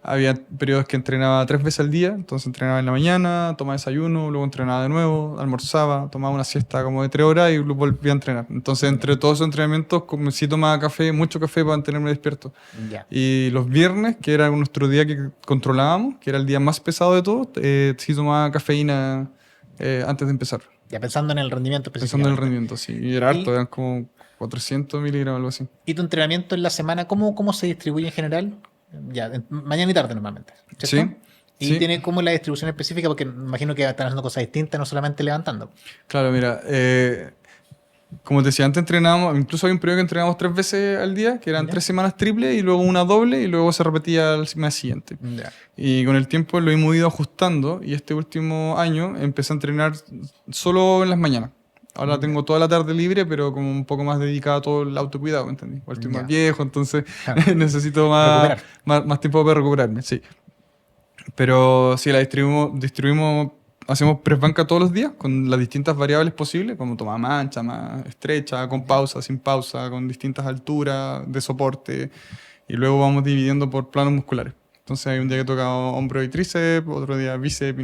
Había periodos que entrenaba 3 veces al día, entonces entrenaba en la mañana, tomaba desayuno, luego entrenaba de nuevo, almorzaba, tomaba una siesta como de 3 horas y luego volvía a entrenar. Entonces, entre todos esos entrenamientos, como sí tomaba café, mucho café para mantenerme despierto. Ya. Y los viernes, que era nuestro día que controlábamos, que era el día más pesado de todos, sí tomaba cafeína antes de empezar. Ya pensando en el rendimiento Pensando en el específicamente. rendimiento, sí. Y era harto, ¿Y, eran como 400 miligramos, algo así. y tu entrenamiento en la semana, cómo se distribuye en general? Ya, mañana y tarde normalmente, ¿cierto? Sí, Y sí. tiene como la distribución específica, porque me imagino que están haciendo cosas distintas, no solamente levantando. Claro, mira, como te decía, antes entrenábamos, incluso había un periodo que entrenábamos 3 veces al día, que eran ¿Ya? 3 semanas triple y luego una doble y luego se repetía al mes siguiente. Ya. Y con el tiempo lo hemos ido ajustando y este último año empecé a entrenar solo en las mañanas. Ahora Ya. tengo toda la tarde libre, pero como un poco más dedicado a todo el autocuidado, ¿me entendí? Igual estoy más Ya. viejo, entonces Claro. necesito más, Recuperar. más tiempo para recuperarme, sí. Pero sí, la hacemos press banca todos los días con las distintas variables posibles, como toma mancha, más estrecha, con pausa, sin pausa, con distintas alturas de soporte. Y luego vamos dividiendo por planos musculares. Entonces hay un día que toca hombro y tríceps, otro día bíceps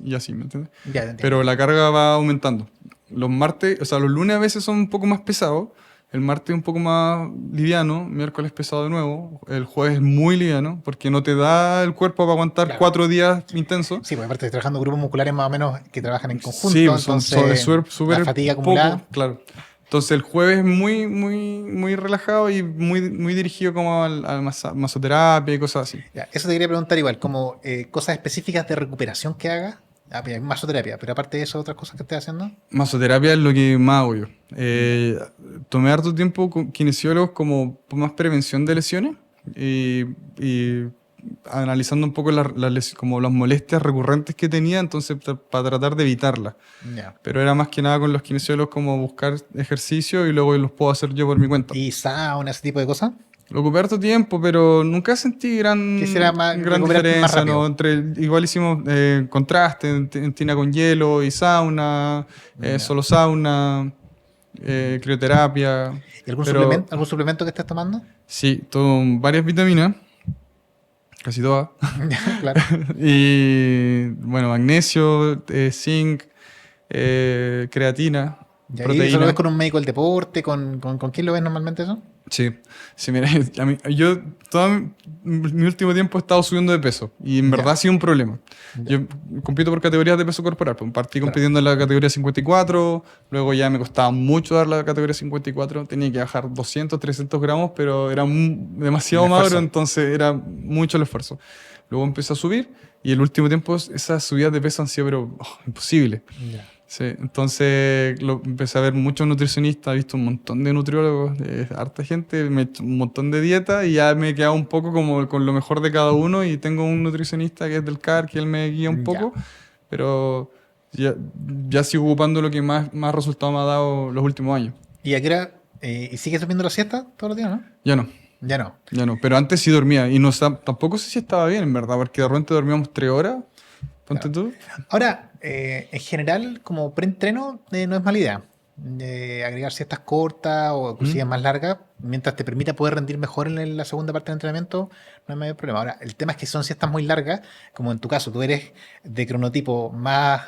y así, ¿me entiendes? Ya te entiendo. Pero la carga va aumentando. Los martes, o sea, los lunes a veces son un poco más pesados, el martes un poco más liviano, miércoles pesado de nuevo, el jueves es muy liviano porque no te da el cuerpo para aguantar Claro. 4 días intensos. Sí, pues aparte estoy trabajando grupos musculares más o menos que trabajan en Sí, conjunto, pues entonces es súper la fatiga poco, acumulada. claro. Entonces el jueves es muy relajado y muy dirigido como a la masoterapia y cosas así. Ya, eso te quería preguntar igual, como cosas específicas de recuperación que hagas. Ah, pues, masoterapia, pero aparte de eso, otras cosas que estés haciendo. Masoterapia es lo que más hago yo. Ya. Tomé harto tiempo con kinesiólogos como por más prevención de lesiones y analizando un poco como las molestias recurrentes que tenía, entonces para tratar de evitarlas. Ya. Pero era más que nada con los kinesiólogos como buscar ejercicio y luego los puedo hacer yo por mi cuenta. ¿Y sauna, ese tipo de cosas? Lo ocupé harto tiempo, pero nunca sentí Quisiera gran recuperarte más diferencia, ¿no? rápido. Igual hicimos contraste en tina con hielo y sauna, Ya. solo sauna, crioterapia. ¿Y Pero algún suplemento que estés tomando? sí, tomo varias vitaminas, casi todas. Ya, claro. Y bueno, magnesio, zinc, creatina, Ya, ¿y eso lo ves proteína. con un médico del deporte? ¿Con quién lo ves normalmente eso? Sí, sí, mira, yo todo mi último tiempo he estado subiendo de peso y en verdad Ya, ha sido un problema. ya, Yo compito por categorías de peso corporal, pues partí claro. compitiendo en la categoría 54, luego ya me costaba mucho dar la categoría 54, tenía que bajar 200, 300 gramos, pero era Un demasiado magro, esfuerzo. entonces era mucho el esfuerzo. Luego empecé a subir y el último tiempo esas subidas de peso han sido pero imposibles. Ya. Sí, entonces empecé a ver muchos nutricionistas, he visto un montón de nutriólogos, harta gente, me he hecho un montón de dieta y ya me he quedado un poco como con lo mejor de cada uno y tengo un nutricionista que es del CAR, que él me guía un Ya. poco, pero ya, ya sigo ocupando lo que más resultado me ha dado los últimos años. ¿Y a qué hora? ¿Y sigues durmiendo la siesta todos los días, no? Ya no, Ya no. ya no, pero antes sí dormía y no tampoco sé si estaba bien en verdad, porque de repente dormíamos 3 horas, ponte Claro. tú. Ahora, en general, como preentreno, no es mala idea. Agregar siestas cortas o inclusive ¿Mm? más largas, mientras te permita poder rendir mejor en la segunda parte del entrenamiento, no hay mayor problema. Ahora, el tema es que son siestas muy largas, como en tu caso, tú eres de cronotipo más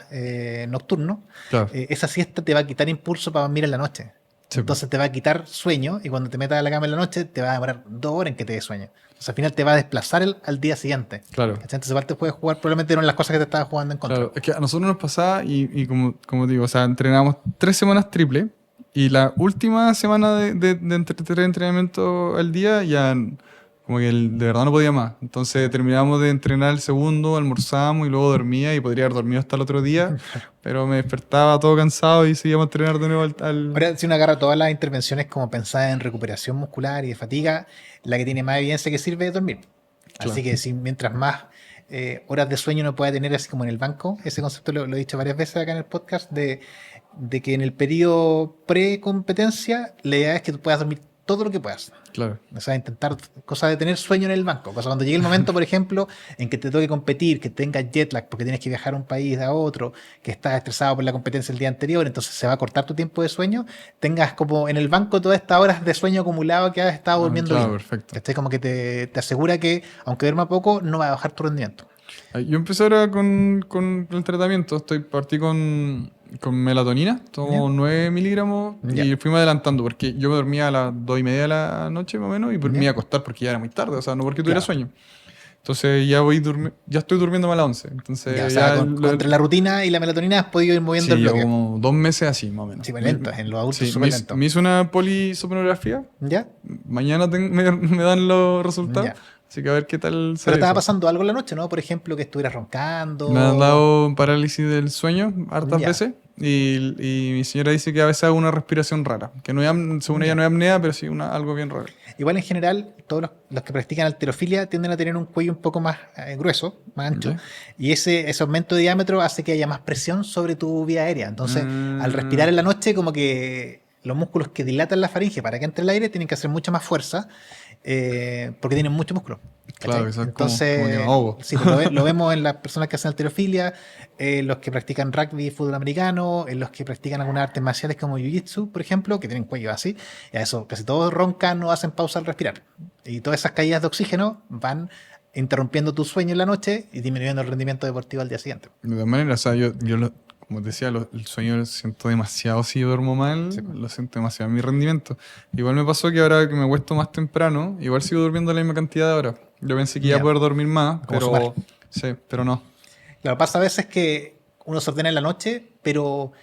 nocturno, Claro, esa siesta te va a quitar impulso para dormir en la noche. sí, po, Entonces te va a quitar sueño y cuando te metas a la cama en la noche te va a demorar 2 horas en que te dé sueño. Entonces al final te va a desplazar al día siguiente. claro. ¿Cachai? Entonces igual te puedes jugar, probablemente eran las cosas que te estabas jugando en contra. Claro, es que a nosotros nos pasaba y como digo, o sea, entrenábamos 3 semanas triple y la última semana de entrenamiento al día ya como que de verdad no podía más. Entonces terminábamos de entrenar el segundo, almorzábamos y luego dormía y podría haber dormido hasta el otro día, pero me despertaba todo cansado y seguíamos a entrenar de nuevo Ahora, si uno agarra todas las intervenciones como pensadas en recuperación muscular y de fatiga, la que tiene más evidencia que sirve es dormir. Claro. Así que si mientras más horas de sueño uno pueda tener así como en el banco, ese concepto lo he dicho varias veces acá en el podcast, de que en el periodo pre-competencia la idea es que tú puedas dormir todo lo que puedas. Claro. O sea, intentar cosas de tener sueño en el banco. O sea, cuando llegue el momento, por ejemplo, en que te toque competir, que tengas jet lag porque tienes que viajar a un país a otro, que estás estresado por la competencia el día anterior, entonces se va a cortar tu tiempo de sueño, tengas como en el banco todas estas horas de sueño acumulado que has estado durmiendo Claro, bien. perfecto. Este como que te asegura que, aunque duerma poco, no va a bajar tu rendimiento. Yo empecé ahora con el tratamiento. Partí con melatonina, tomo ¿Ya? 9 miligramos Ya. y fuimos adelantando porque yo me dormía a las 2:30 de la noche más o menos y pues ¿Ya? me iba a acostar porque ya era muy tarde, o sea, no porque tuviera Claro. sueño. Entonces ya estoy durmiendo a las 11. Ya, o Entonces sea, ya entre la rutina y la melatonina has podido ir moviendo sí, el llevo bloque. como 2 meses así, más o menos. Sí, pues lento, en los adultos Sí, súper lento. me hice una polisomnografía. ¿Ya? Mañana me dan los resultados. Ya. Así que a ver qué tal Pero sale estaba eso. pasando algo en la noche, ¿no? Por ejemplo, que estuvieras Me han roncando. dado parálisis del sueño hartas Ya, veces y mi señora dice que a veces hago una respiración rara. Que no es, según ella ya. no es apnea, pero sí algo bien raro. Igual en general, todos los que practican halterofilia tienden a tener un cuello un poco más grueso, más ancho, ¿Ya? y ese aumento de diámetro hace que haya más presión sobre tu vía aérea. Entonces, al respirar Mm, en la noche, como que los músculos que dilatan la faringe para que entre el aire tienen que hacer mucha más fuerza, porque tienen mucho músculo. claro, ¿Cachai? eso es como que me Entonces, ahogo. sí, pues lo vemos en las personas que hacen halterofilia, los que practican rugby, fútbol americano, en los que practican algunas artes marciales como jiu-jitsu, por ejemplo, que tienen cuello así. Y a eso, casi todos roncan o hacen pausa al respirar. Y todas esas caídas de oxígeno van interrumpiendo tu sueño en la noche y disminuyendo el rendimiento deportivo al día siguiente. De todas maneras, o sea, como te decía, el sueño lo siento demasiado si duermo mal, Sí, pues. lo siento demasiado en mi rendimiento. Igual me pasó que ahora que me acuesto más temprano, igual sigo durmiendo la misma cantidad de horas. Yo pensé que iba a Ya, poder dormir más, como sumar. pero sí, pero no. Claro, pasa a veces que uno se ordena en la noche, pero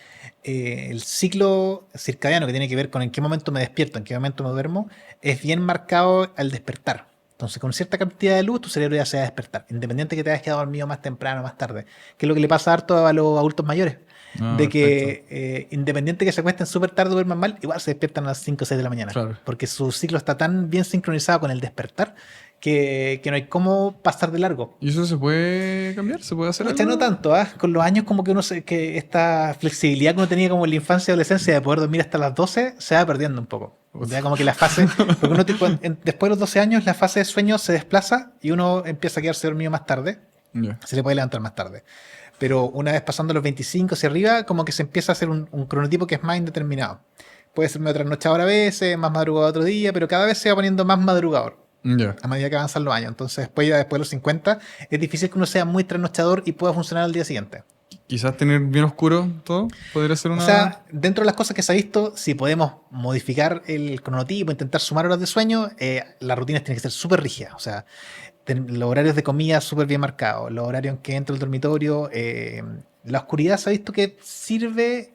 el ciclo circadiano que tiene que ver con en qué momento me despierto, en qué momento me duermo, es bien marcado al despertar. Entonces, con cierta cantidad de luz, tu cerebro ya se va a despertar, independiente que te hayas quedado dormido más temprano o más tarde, que es lo que le pasa harto a los adultos mayores, Ah, de perfecto. que independiente que se acuesten súper tarde o duerman mal, igual se despiertan a las 5 o 6 de la mañana, Claro. porque su ciclo está tan bien sincronizado con el despertar que no hay cómo pasar de largo. ¿Y eso se puede cambiar? ¿Se puede hacer Pucha, no algo? tanto, ¿ah? Con los años como que que esta flexibilidad que uno tenía como en la infancia y adolescencia de poder dormir hasta las 12 se va perdiendo un poco. Ya como que la fase, porque después de los 12 años la fase de sueño se desplaza y uno empieza a quedarse dormido más tarde, Ya. se le puede levantar más tarde. Pero una vez pasando los 25 hacia arriba, como que se empieza a hacer un cronotipo que es más indeterminado. Puede ser medio trasnochador a veces, más madrugador otro día, pero cada vez se va poniendo más madrugador Ya. a medida que avanzan los años. Entonces, después de los 50, es difícil que uno sea muy trasnochador y pueda funcionar al día siguiente. Quizás tener bien oscuro todo podría ser O una... sea, dentro de las cosas que se ha visto, si podemos modificar el cronotipo, intentar sumar horas de sueño, las rutinas tienen que ser súper rígidas. O sea, los horarios de comida súper bien marcados, los horarios en que entra el dormitorio. La oscuridad se ha visto que sirve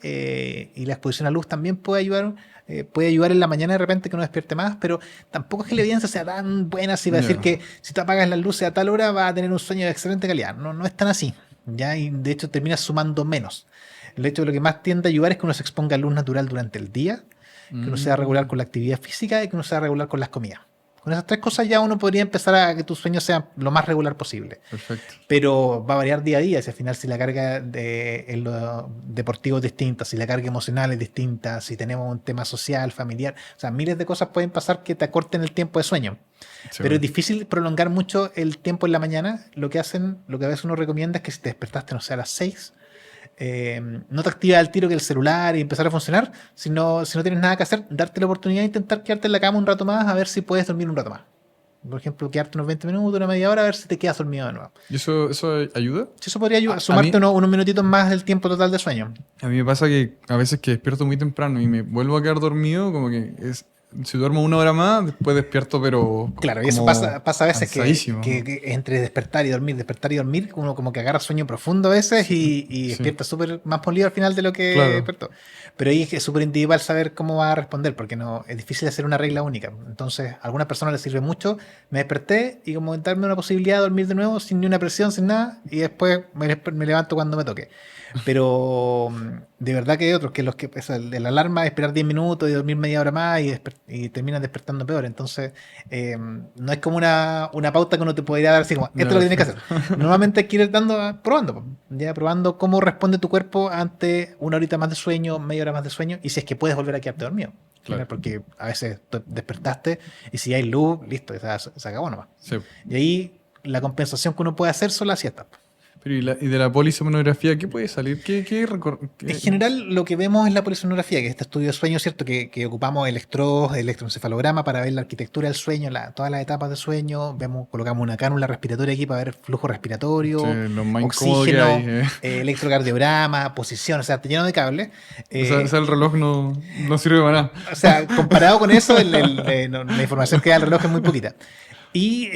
y la exposición a luz también puede ayudar en la mañana de repente que uno despierte más, pero tampoco es que la evidencia sea tan buena si va a decir Ya. que si tú apagas las luces a tal hora vas a tener un sueño de excelente calidad. No, no es tan así. ¿Ya? Y de hecho terminas sumando menos. El hecho de lo que más tiende a ayudar es que uno se exponga a luz natural durante el día, que uno sea regular Mm, con la actividad física y que uno sea regular con las comidas. Con esas tres cosas ya uno podría empezar a que tu sueño sea lo más regular posible. perfecto. Pero va a variar día a día. Si al final, si la carga en lo deportivo es distinta, si la carga emocional es distinta, si tenemos un tema social, familiar, o sea, miles de cosas pueden pasar que te acorten el tiempo de sueño. Sí, Pero es bueno. difícil prolongar mucho el tiempo en la mañana. Lo que a veces uno recomienda es que si te despertaste, no sé, a las 6, no te activas al tiro que el celular y empezar a funcionar, si no tienes nada que hacer, darte la oportunidad de intentar quedarte en la cama un rato más a ver si puedes dormir un rato más. Por ejemplo, quedarte unos 20 minutos, una media hora, a ver si te quedas dormido de nuevo. ¿Y eso ayuda? Si eso podría ayudar, A sumarte mí, unos minutitos más del tiempo total de sueño. a mí me pasa que a veces que despierto muy temprano y me vuelvo a quedar dormido, como que si duermo una hora más, después despierto, pero Claro, y eso como pasa a veces cansadísimo. que entre despertar y dormir, uno como que agarra sueño profundo a veces y Sí, despierta súper más molido al final de lo que claro. despertó. Pero ahí es súper individual saber cómo va a responder, porque no es difícil hacer una regla única. Entonces, a algunas personas les sirve mucho. Me desperté y como darme una posibilidad de dormir de nuevo sin ni una presión, sin nada, y después me levanto cuando me toque. Pero de verdad que hay otros que los que el alarma es esperar 10 minutos y dormir media hora más y terminan despertando peor. Entonces, no es como una pauta que uno te podría dar así como, esto es lo No, que tienes que hacer. Normalmente hay que ir probando, po, ya probando cómo responde tu cuerpo ante una horita más de sueño, media hora más de sueño, y si es que puedes volver a quedarte dormido. claro. Porque a veces despertaste y si hay luz, listo, se acabó nomás. Sí. Y ahí la compensación que uno puede hacer son las siestas. Pero ¿y de la polisomnografía qué puede salir? En general, lo que vemos en la polisomnografía, que es este estudio de sueño, ¿cierto? Que ocupamos electrodos, electroencefalograma para ver la arquitectura del sueño, todas las etapas de sueño. Colocamos una cánula respiratoria aquí para ver flujo respiratorio, Sí, lo más incómodo que oxígeno, hay. electrocardiograma, posición, o sea, te lleno de cables. O sea, el reloj no sirve para nada. O sea, comparado con eso, la información que da el reloj es muy poquita. Y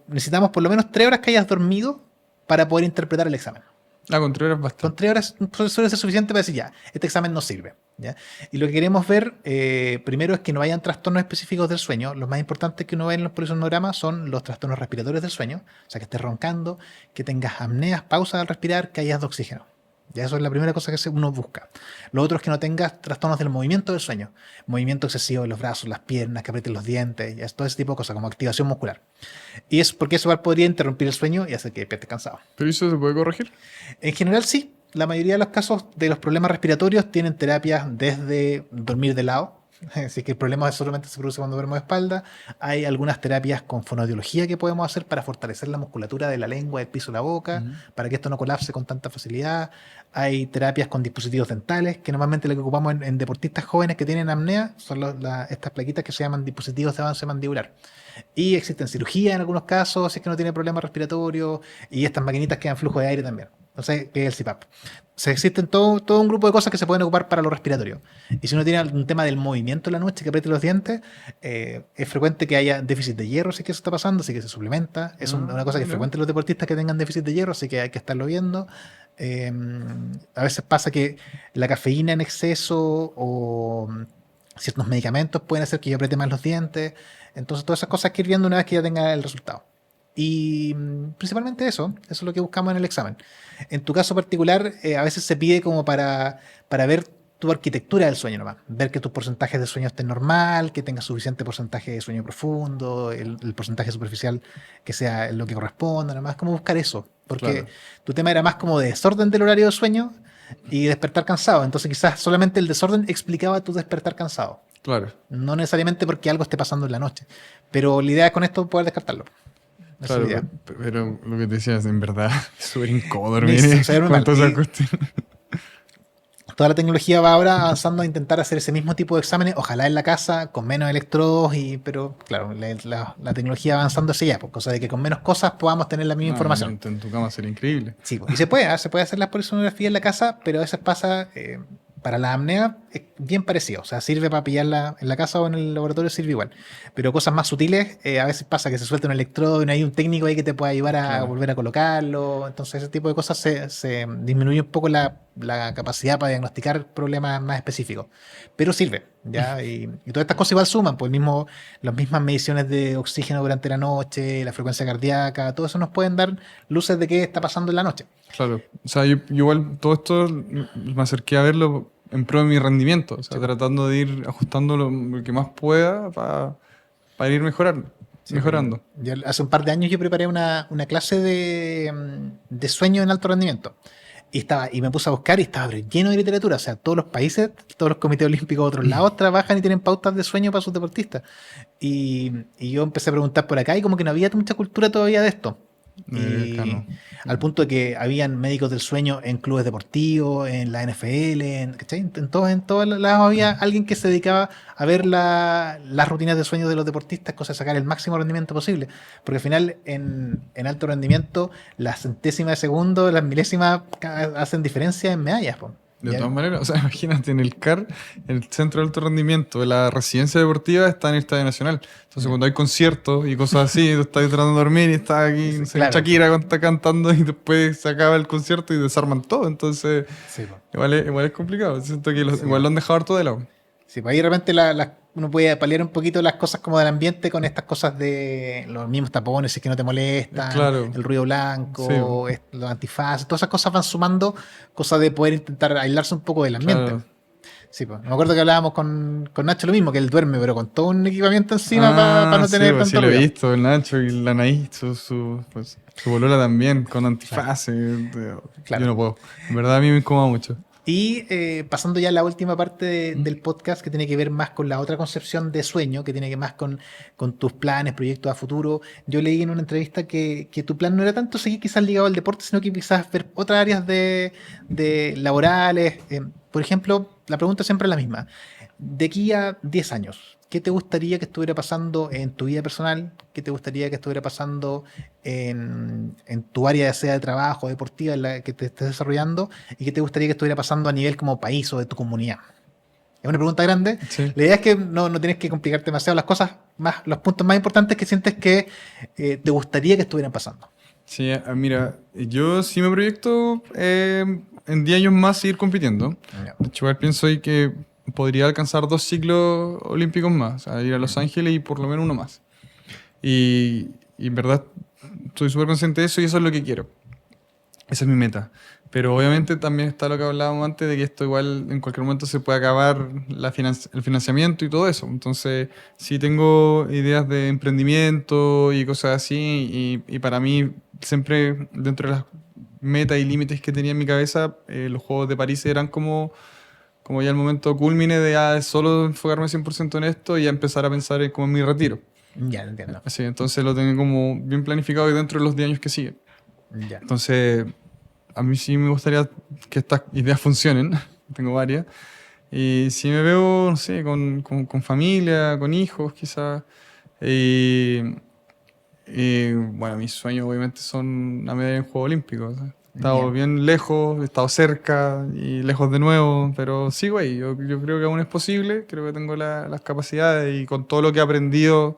necesitamos por lo menos 3 horas que hayas dormido para poder interpretar el examen. Con 3 horas basta. Con 3 horas suele ser suficiente para decir, ya, este examen no sirve. ¿Ya? Y lo que queremos ver, primero, es que no hayan trastornos específicos del sueño. Los más importantes que uno ve en los polisonogramas son los trastornos respiratorios del sueño. O sea, que estés roncando, que tengas apneas, pausas al respirar, que hayas de oxígeno. Ya eso es la primera cosa que uno busca. Lo otro es que no tengas trastornos del movimiento del sueño. Movimiento excesivo de los brazos, las piernas, que aprieten los dientes, ya, todo ese tipo de cosas, como activación muscular. Y es porque eso podría interrumpir el sueño y hacer que estés cansado. ¿Pero eso se puede corregir? En general sí. La mayoría de los casos de los problemas respiratorios tienen terapias desde dormir de lado. Así que el problema solamente se produce cuando duermo de espalda. Hay algunas terapias con fonoaudiología que podemos hacer para fortalecer la musculatura de la lengua, del piso de la boca, para que esto no colapse con tanta facilidad. Hay terapias con dispositivos dentales, que normalmente lo que ocupamos en deportistas jóvenes que tienen apnea son estas plaquitas que se llaman dispositivos de avance mandibular. Y existen cirugías en algunos casos, si es que no tiene problemas respiratorios, y estas maquinitas que dan flujo de aire también. Entonces, que es el CPAP. O sea, existen todo un grupo de cosas que se pueden ocupar para lo respiratorio. Y si uno tiene algún tema del movimiento en la noche, que apriete los dientes, es frecuente que haya déficit de hierro, si es que eso está pasando, así que se suplementa. Es una cosa que es frecuente en los deportistas que tengan déficit de hierro, así que hay que estarlo viendo. A veces pasa que la cafeína en exceso o ciertos medicamentos pueden hacer que yo apriete más los dientes. Entonces, todas esas cosas hay que ir viendo una vez que ya tenga el resultado. Y principalmente eso es lo que buscamos en el examen. En tu caso particular, a veces se pide como para ver tu arquitectura del sueño nomás. Ver que tus porcentajes de sueño estén normal, que tengas suficiente porcentaje de sueño profundo, el porcentaje superficial que sea lo que corresponda, nomás como buscar eso. Porque Claro. tu tema era más como de desorden del horario de sueño y despertar cansado. Entonces quizás solamente el desorden explicaba tu despertar cansado. Claro. No necesariamente porque algo esté pasando en la noche. Pero la idea es con esto poder descartarlo. Esa es Claro, la idea. pero lo que te decías, en verdad, es súper incómodo dormir Se duerme con mal. todas esas Y cuestiones. toda la tecnología va ahora avanzando a intentar hacer ese mismo tipo de exámenes, ojalá en la casa, con menos electrodos, pero claro, la tecnología va avanzando hacia allá, cosa de que con menos cosas podamos tener la misma información. En tu cama sería increíble. Sí, y se puede hacer la polisonografía en la casa, pero a veces pasa, para la apnea es bien parecido, o sea, sirve para pillarla en la casa o en el laboratorio, sirve igual. Pero cosas más sutiles, a veces pasa que se suelta un electrodo y no hay un técnico ahí que te pueda ayudar a Claro. volver a colocarlo, entonces ese tipo de cosas se disminuye un poco la capacidad para diagnosticar problemas más específicos, pero sirve, ¿ya? Y todas estas cosas igual suman, pues las mismas mediciones de oxígeno durante la noche, la frecuencia cardíaca, todo eso nos pueden dar luces de qué está pasando en la noche. Claro. O sea, yo igual todo esto me acerqué a verlo en pro de mi rendimiento. O sea, tratando de ir ajustando lo que más pueda para ir mejorando. Yo hace un par de años yo preparé una clase de sueño en alto rendimiento. Y me puse a buscar y estaba lleno de literatura. O sea, todos los países, todos los comités olímpicos de otros lados trabajan y tienen pautas de sueño para sus deportistas. Y yo empecé a preguntar por acá y como que no había mucha cultura todavía de esto. Y Claro. al punto de que habían médicos del sueño en clubes deportivos, en la NFL, ¿cachai? En todos lados había alguien que se dedicaba a ver las rutinas de sueño de los deportistas, cosa de sacar el máximo rendimiento posible. Porque al final, en alto rendimiento, las centésimas de segundo, las milésimas hacen diferencia en medallas, po. De ¿Ya? todas maneras, o sea, imagínate, en el CAR, el Centro de Alto Rendimiento, la residencia deportiva está en el Estadio Nacional. Entonces, cuando hay conciertos y cosas así, tú estás tratando de dormir y estás aquí, no sé, claro. Shakira está cantando y después se acaba el concierto y desarman todo. Entonces, Sí, po. igual es complicado. Siento que igual lo han dejado harto de lado. Sí, pues ahí de repente las uno puede paliar un poquito las cosas como del ambiente con estas cosas de los mismos tapones, si es que no te molestan, Claro, el ruido sí, blanco, los antifaces, todas esas cosas van sumando, cosas de poder intentar aislarse un poco del ambiente. claro. Sí, pues. Me acuerdo que hablábamos con Nacho lo mismo, que él duerme, pero con todo un equipamiento encima para Ah, no sí, tener pues sí tanto lo he ruido. visto, el Nacho y la Anaís, su polola también, con Claro, antifaces. Yo claro. no puedo. En verdad a mí me incomoda mucho. Y pasando ya a la última parte del podcast, que tiene que ver más con la otra concepción de sueño, que tiene que ver más con tus planes, proyectos a futuro. Yo leí en una entrevista que tu plan no era tanto seguir quizás ligado al deporte, sino que quizás ver otras áreas de laborales. Por ejemplo, la pregunta siempre es la misma. De aquí a 10 años, ¿qué te gustaría que estuviera pasando en tu vida personal? ¿Qué te gustaría que estuviera pasando en tu área, ya sea de trabajo, deportiva, en la que te estés desarrollando? ¿Y qué te gustaría que estuviera pasando a nivel como país o de tu comunidad? Es una pregunta grande. Sí. La idea es que no tienes que complicarte demasiado las cosas, más los puntos más importantes que sientes que te gustaría que estuvieran pasando. Sí, mira, yo sí me proyecto en 10 años más seguir compitiendo. Ya. De hecho, igual pienso ahí que podría alcanzar 2 ciclos olímpicos más, o sea, ir a Los Ángeles y por lo menos uno más. Y en verdad estoy súper consciente de eso y eso es lo que quiero. Esa es mi meta. Pero obviamente también está lo que hablábamos antes de que esto igual en cualquier momento se puede acabar el financiamiento y todo eso. Entonces, sí tengo ideas de emprendimiento y cosas así. Y para mí, siempre dentro de las metas y límites que tenía en mi cabeza, los Juegos de París eran como ya el momento culmine de solo enfocarme 100% en esto y ya empezar a pensar en como en mi retiro. Ya, entiendo. Así, entonces lo tengo como bien planificado y dentro de los 10 años que siguen. Ya. Entonces, a mí sí me gustaría que estas ideas funcionen. Tengo varias. Y si me veo, no sé, con familia, con hijos, quizás. Y, y, bueno, mis sueños obviamente son una medalla en Juegos Olímpicos. He estado Ya. bien lejos, he estado cerca y lejos de nuevo, pero sigo ahí. Yo creo que aún es posible, creo que tengo las capacidades y con todo lo que he aprendido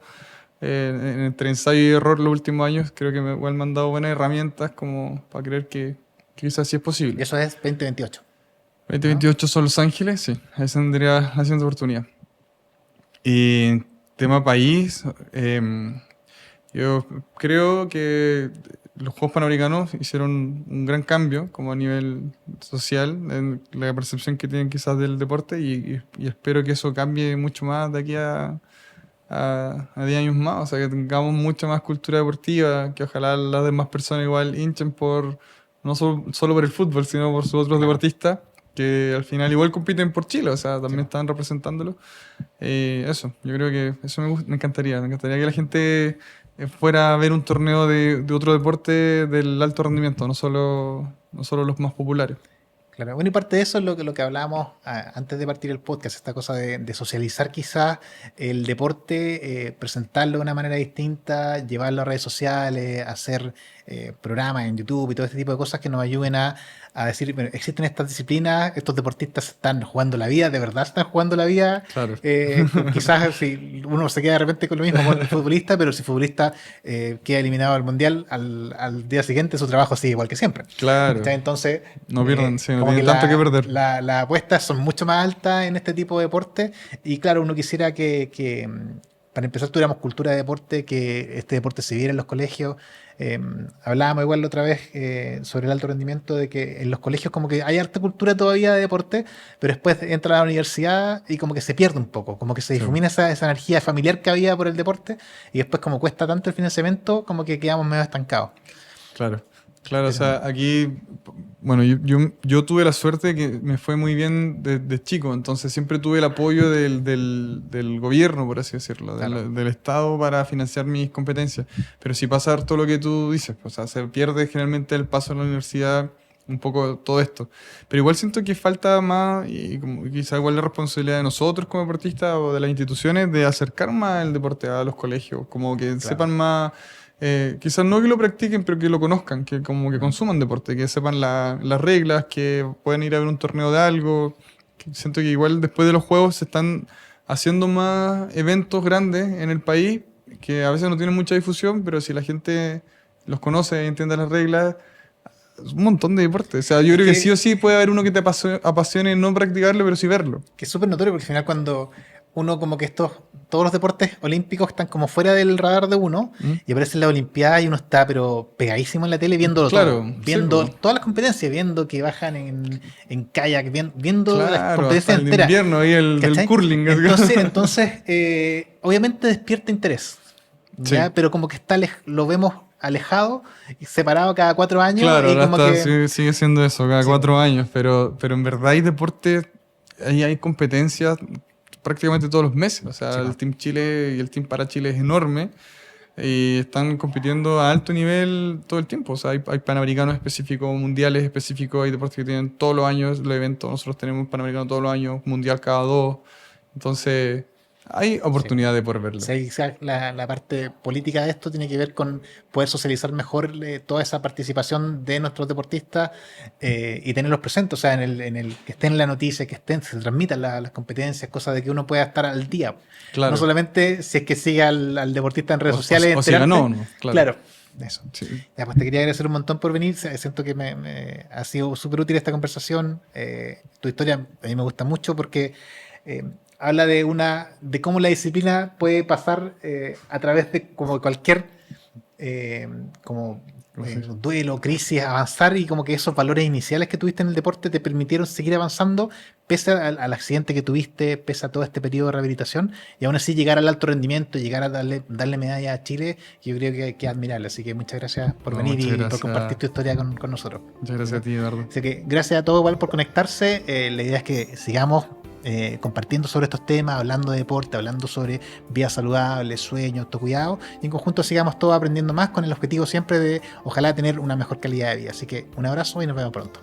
entre ensayo y error los últimos años, creo que igual me han dado buenas herramientas como para creer que quizás sí es Y posible. eso es 2028, ¿no? 2028 son Los Ángeles, sí, ahí tendría la siguiente oportunidad. Y tema país, yo creo que los Juegos Panamericanos hicieron un gran cambio como a nivel social en la percepción que tienen quizás del deporte y espero que eso cambie mucho más de aquí a 10 años más, o sea, que tengamos mucha más cultura deportiva, que ojalá las demás personas igual hinchen por, no solo por el fútbol, sino por sus otros Claro. deportistas, que al final igual compiten por Chile, o sea, Sí, también po. están representándolo. Eso, yo creo que eso me encantaría que la gente fuera a ver un torneo de otro deporte del alto rendimiento, no solo los más populares. Claro, bueno, y parte de eso es lo que hablábamos antes de partir el podcast, esta cosa de socializar quizás el deporte, presentarlo de una manera distinta, llevarlo a redes sociales, hacer programas en YouTube y todo este tipo de cosas que nos ayuden a decir, bueno, existen estas disciplinas, estos deportistas están jugando la vida, de verdad están jugando la vida. Claro, Quizás si uno se queda de repente con lo mismo con el futbolista, pero si el futbolista queda eliminado al mundial, al día siguiente su trabajo sigue igual que siempre. claro, ¿Cachai? Entonces, no pierdan, sí, no como que tienen tanto que perder. las apuestas son mucho más altas en este tipo de deporte y claro, uno quisiera para empezar tuviéramos cultura de deporte, que este deporte se viera en los colegios. Hablábamos igual la otra vez sobre el alto rendimiento, de que en los colegios como que hay harta cultura todavía de deporte, pero después entra a la universidad y como que se pierde un poco, como que se Sí. difumina esa energía familiar que había por el deporte y después como cuesta tanto el financiamiento, como que quedamos medio estancados. Claro, claro, o Pero sea, aquí, bueno, yo tuve la suerte de que me fue muy bien de chico, entonces siempre tuve el apoyo del gobierno, por así decirlo, claro, del Estado para financiar mis competencias. Pero si pasa todo lo que tú dices, o sea, se pierde generalmente el paso a la universidad, un poco todo esto. Pero igual siento que falta más, y como quizá igual la responsabilidad de nosotros como deportistas o de las instituciones, de acercar más el deporte a los colegios, como que claro. sepan más. Quizás no que lo practiquen, pero que lo conozcan, que como que Mm. consuman deporte, que sepan las reglas, que puedan ir a ver un torneo de algo. Que siento que igual después de los juegos se están haciendo más eventos grandes en el país, que a veces no tienen mucha difusión, pero si la gente los conoce y entiende las reglas, es un montón de deportes. O sea, yo Es creo que sí o que sí puede haber uno que te apasione no practicarlo, pero sí verlo. que es súper notorio porque al final cuando uno como que todos los deportes olímpicos están como fuera del radar de uno ¿Mm? y aparecen las Olimpiadas y uno está pero pegadísimo en la tele viéndolo Claro, todo, sí, viendo po. todas las competencias, viendo que bajan en kayak, viendo las Claro, hasta competencias el enteras. invierno ahí del ¿Cachai? curling. Entonces obviamente despierta interés, Sí. ¿ya? Pero como que lo vemos alejado y separado cada 4 años Claro, y ahora como está, que... sigue siendo eso, cada Sí, 4 años, pero en verdad hay deportes, ahí hay competencias prácticamente todos los meses. O sea, sí, el po. Team Chile y el Team para Chile es enorme y están compitiendo a alto nivel todo el tiempo. O sea, hay panamericanos específicos, mundiales específicos, hay deportes que tienen todos los años los eventos. Nosotros tenemos panamericano todos los años, mundial cada 2. Entonces, hay Sí. oportunidad de poder verlo. Sí, quizás la parte política de esto tiene que ver con poder socializar mejor toda esa participación de nuestros deportistas y tenerlos presentes, o sea, en el que estén en la noticia, que se transmitan las competencias, cosas de que uno pueda estar al día. No Claro. solamente si es que sigue al deportista en redes sociales, O si ganó, ¿no? Claro. Claro, eso. Sí. Ya, pues te quería agradecer un montón por venir. Siento que me ha sido súper útil esta conversación. Tu historia a mí me gusta mucho porque eh, habla de cómo la disciplina puede pasar a través de como cualquier eh, como ¿Cómo se dice? duelo, crisis, avanzar y como que esos valores iniciales que tuviste en el deporte te permitieron seguir avanzando pese al accidente que tuviste, pese a todo este periodo de rehabilitación y aún así llegar al alto rendimiento, llegar a darle medalla a Chile, yo creo que es admirable. Así que muchas gracias por No, venir muchas y por compartir gracias. tu historia con nosotros. Muchas gracias a ti, Eduardo. Así que gracias a todos igual por conectarse. La idea es que sigamos compartiendo sobre estos temas, hablando de deporte, hablando sobre vida saludable, sueño, autocuidado, y en conjunto sigamos todos aprendiendo más con el objetivo siempre de ojalá tener una mejor calidad de vida. Así que un abrazo y nos vemos pronto.